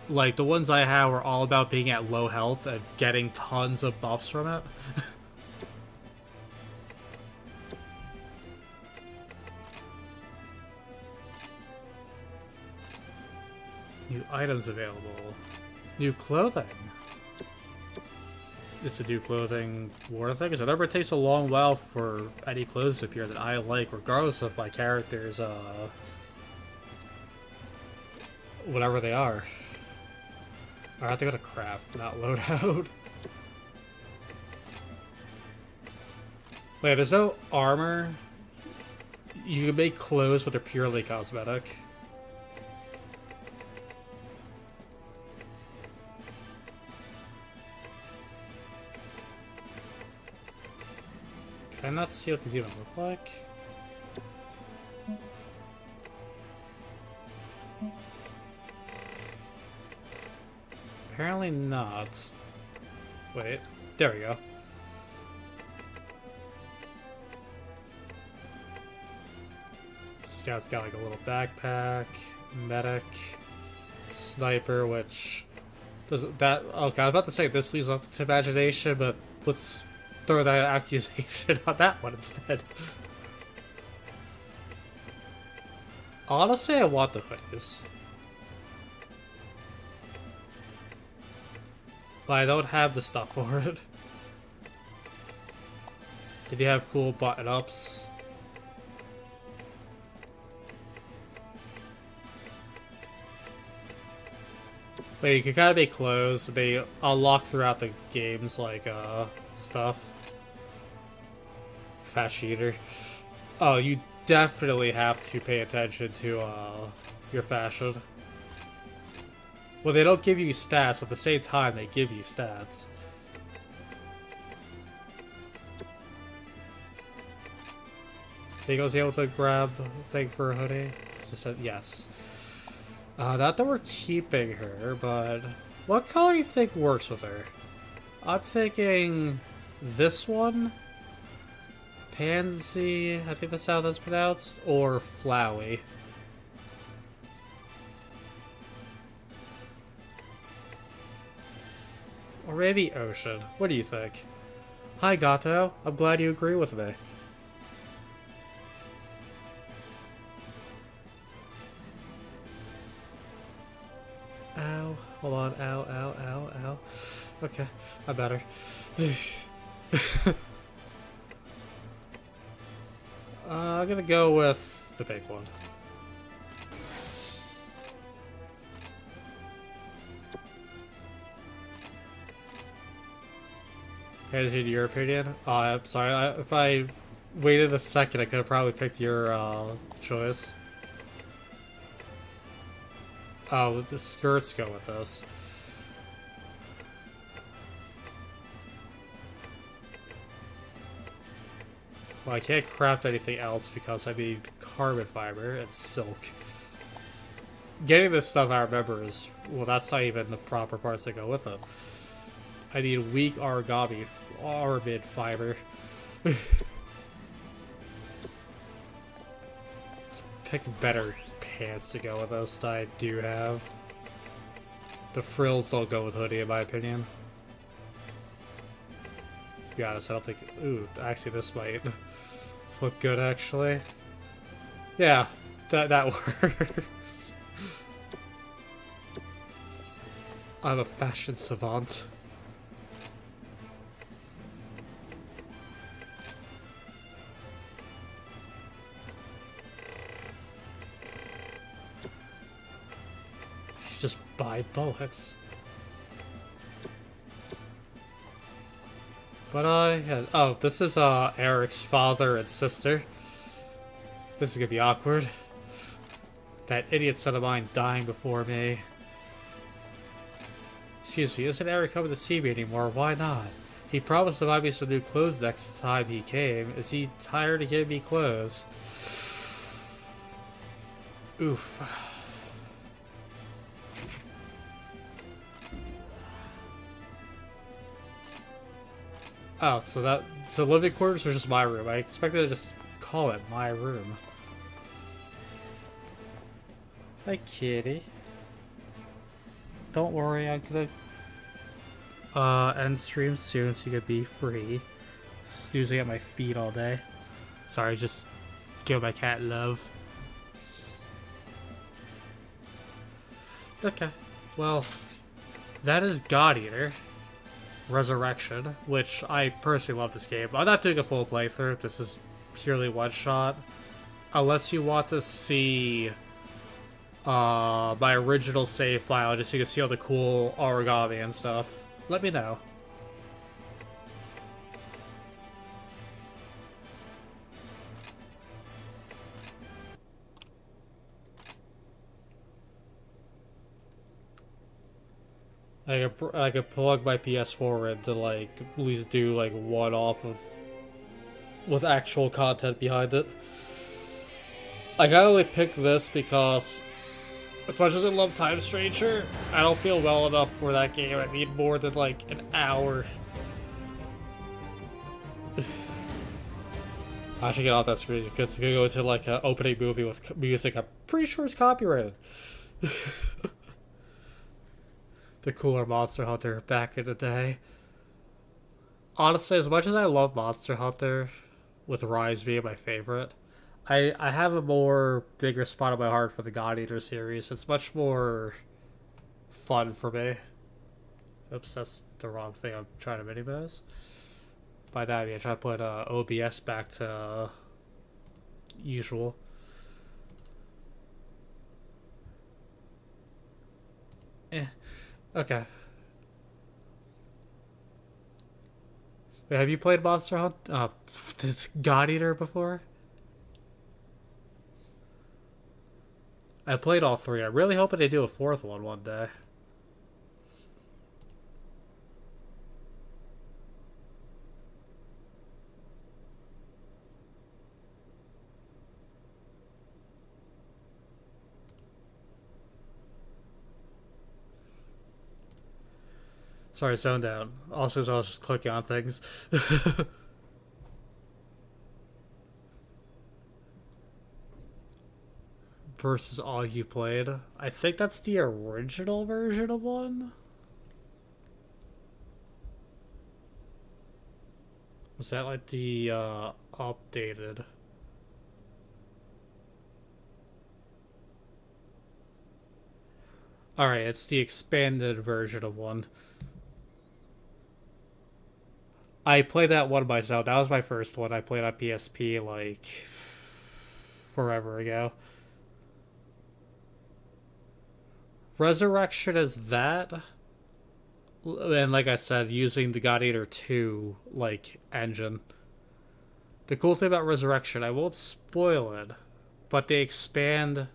Like, the ones I have were all about being at low health and getting tons of buffs from it. New items available. New clothing. Is to do clothing war thing, because whenever it takes a long while for any clothes to appear that I like, regardless of my character's whatever they are. I have to go to craft, not loadout. Wait, there's no armor. You can make clothes, but they're purely cosmetic. Can I not see what these even look like? Apparently not. Wait, there we go. Scout's got like a little backpack, medic, sniper, which does that. Okay, I was about to say this leaves up to imagination, but let's throw that accusation on that one instead. Honestly, I want the hoodies. But I don't have the stuff for it. Did you have cool button-ups? But you can kind of make clothes. They unlock throughout the games, like, stuff. Fast cheater. Oh, you definitely have to pay attention to, your fashion. Well, they don't give you stats, but at the same time, they give you stats. Think I was able to grab a thing for a hoodie? Just said yes. Not that we're keeping her, but what color do you think works with her? I'm thinking this one? Pansy, I think that's how that's pronounced, or Flowey. Or maybe Ocean. What do you think? Hi, Gato. I'm glad you agree with me. Ow. Hold on. Ow, ow, ow, ow. Okay, I'm better. I'm gonna go with the big one. Okay, is it your opinion? I'm sorry, if I waited a second, I could have probably picked your choice. Oh, the skirts go with this. Well, I can't craft anything else because I need carbon fiber and silk. Getting this stuff I remember is, well, that's not even the proper parts that go with it. I need weak origami, armid fiber. Let's pick better pants to go with this that I do have. The frills don't go with hoodie in my opinion. To be honest, I don't think... Ooh, actually this might look good actually. Yeah, that works. I'm a fashion savant. Just buy bullets. But oh, this is Eric's father and sister. This is gonna be awkward. That idiot son of mine dying before me. Excuse me, isn't Eric coming to see me anymore? Why not? He promised to buy me some new clothes next time he came. Is he tired of giving me clothes? Oof. Oh, so living quarters or just my room? I expected to just call it my room. Hi, kitty. Don't worry, I'm gonna end stream soon so you can be free. Snoozing at my feet all day. Sorry, just give my cat love. Okay, well, that is God Eater Resurrection, which I personally love this game. I'm not doing a full playthrough. This is purely one shot. Unless you want to see my original save file, just so you can see all the cool origami and stuff, let me know. I could plug my PS4 in to like at least do like one off of with actual content behind it. I gotta only pick this because as much as I love Time Stranger, I don't feel well enough for that game. I need more than like an hour. I should get off that screen because it's gonna go into like an opening movie with music I'm pretty sure it's copyrighted. The cooler Monster Hunter back in the day. Honestly, as much as I love Monster Hunter, with Rise being my favorite, I have a more bigger spot in my heart for the God Eater series. It's much more fun for me. Oops, that's the wrong thing I'm trying to minimize. By that I mean I try to put OBS back to usual. Okay. Wait, have you played Monster Hunt? God Eater before? I played all three. I'm really hoping they do a fourth one day. Sorry, zoned out. Also, I was just clicking on things. Versus all you played. I think that's the original version of one. Was that like the updated? Alright, it's the expanded version of one. I played that one myself. That was my first one. I played on PSP like forever ago. Resurrection is that, and like I said, using the God Eater 2 like engine. The cool thing about Resurrection, I won't spoil it, but they expand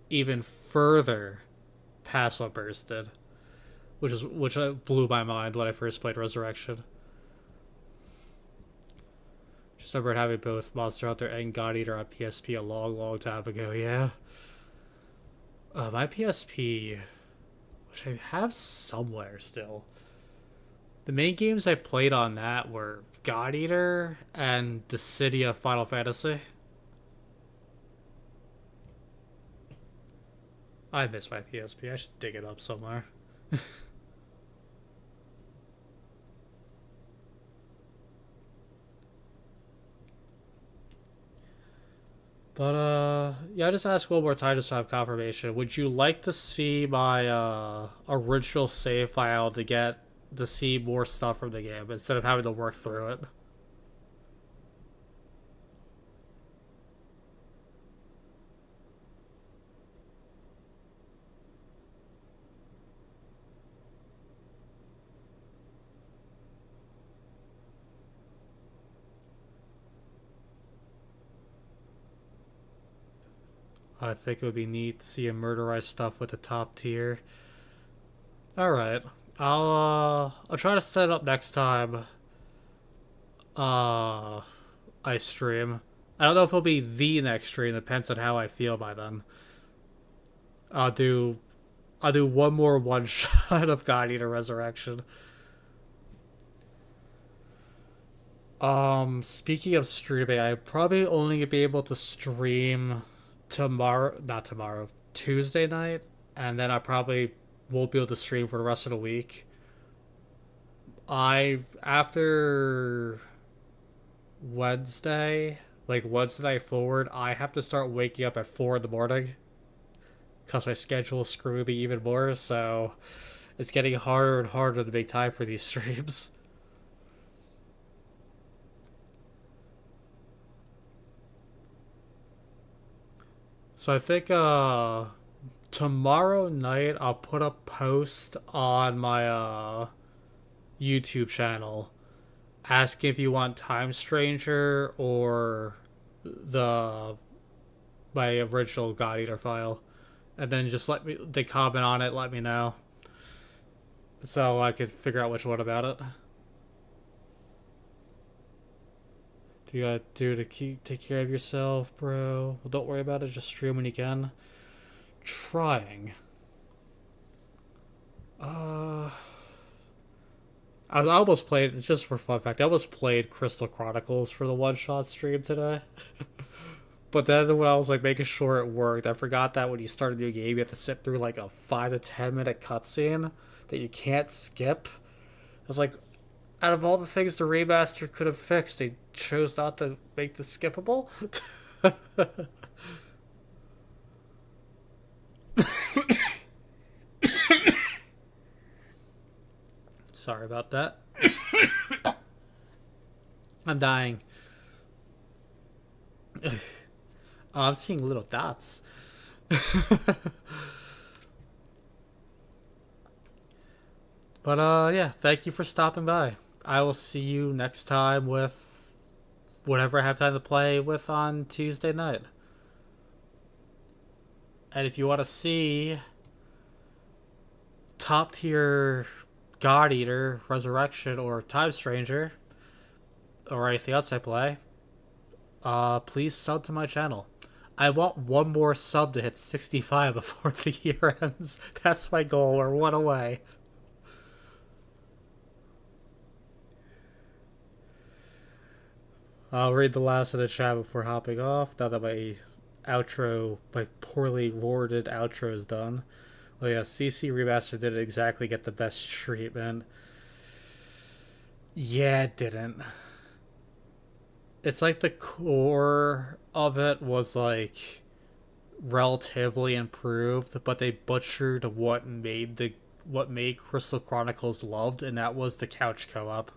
even further past what Burst did, which blew my mind when I first played Resurrection. Just remember having both Monster Hunter and God Eater on PSP a long, long time ago. Yeah. My PSP, which I have somewhere still. The main games I played on that were God Eater and the City of Final Fantasy. I miss my PSP. I should dig it up somewhere. But, yeah, I just ask one more time just to have confirmation. Would you like to see my, original save file to see more stuff from the game instead of having to work through it? I think it would be neat to see him murderize stuff with the top tier. Alright. I'll try to set it up next time I stream. I don't know if it'll be the next stream, depends on how I feel by then. I'll do one more one shot of God Eater Resurrection. Speaking of streaming, I probably only be able to stream Tuesday night, and then I probably won't be able to stream for the rest of the week. After Wednesday night forward, I have to start waking up at 4 in the morning because my schedule is screwing me even more, so it's getting harder and harder to make time for these streams. So I think tomorrow night I'll put a post on my YouTube channel asking if you want Time Stranger or my original God Eater file, and then just they comment on it, let me know, so I can figure out which one about it. Do you gotta do to take care of yourself, bro? Well, don't worry about it. Just stream when you can. Trying. I almost played, just for fun fact, I almost played Crystal Chronicles for the one-shot stream today. But then when I was like making sure it worked, I forgot that when you start a new game, you have to sit through like a 5 to 10 minute cutscene that you can't skip. I was like, out of all the things the remaster could have fixed, they chose not to make this skippable? Sorry about that. I'm dying. Oh, I'm seeing little dots. But, yeah, thank you for stopping by. I will see you next time with whatever I have time to play with on Tuesday night. And if you want to see top tier God Eater, Resurrection, or Time Stranger, or anything else I play, please sub to my channel. I want one more sub to hit 65 before the year ends. That's my goal. We're one away. I'll read the last of the chat before hopping off, now that my poorly worded outro is done. Oh yeah, CC Remaster didn't exactly get the best treatment. Yeah, it didn't. It's like the core of it was like relatively improved, but they butchered what made Crystal Chronicles loved, and that was the couch co-op.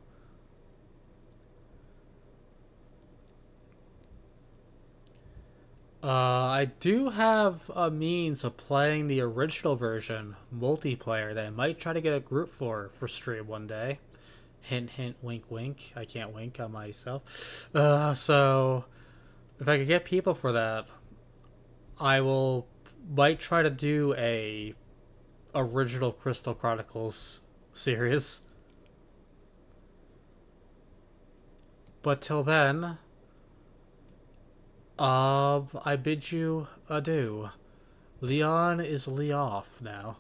I do have a means of playing the original version multiplayer that I might try to get a group for stream one day. Hint, hint, wink, wink. I can't wink on myself. So if I could get people for that, I might try to do a original Crystal Chronicles series. But till then, I bid you adieu. Leon is Lee off now.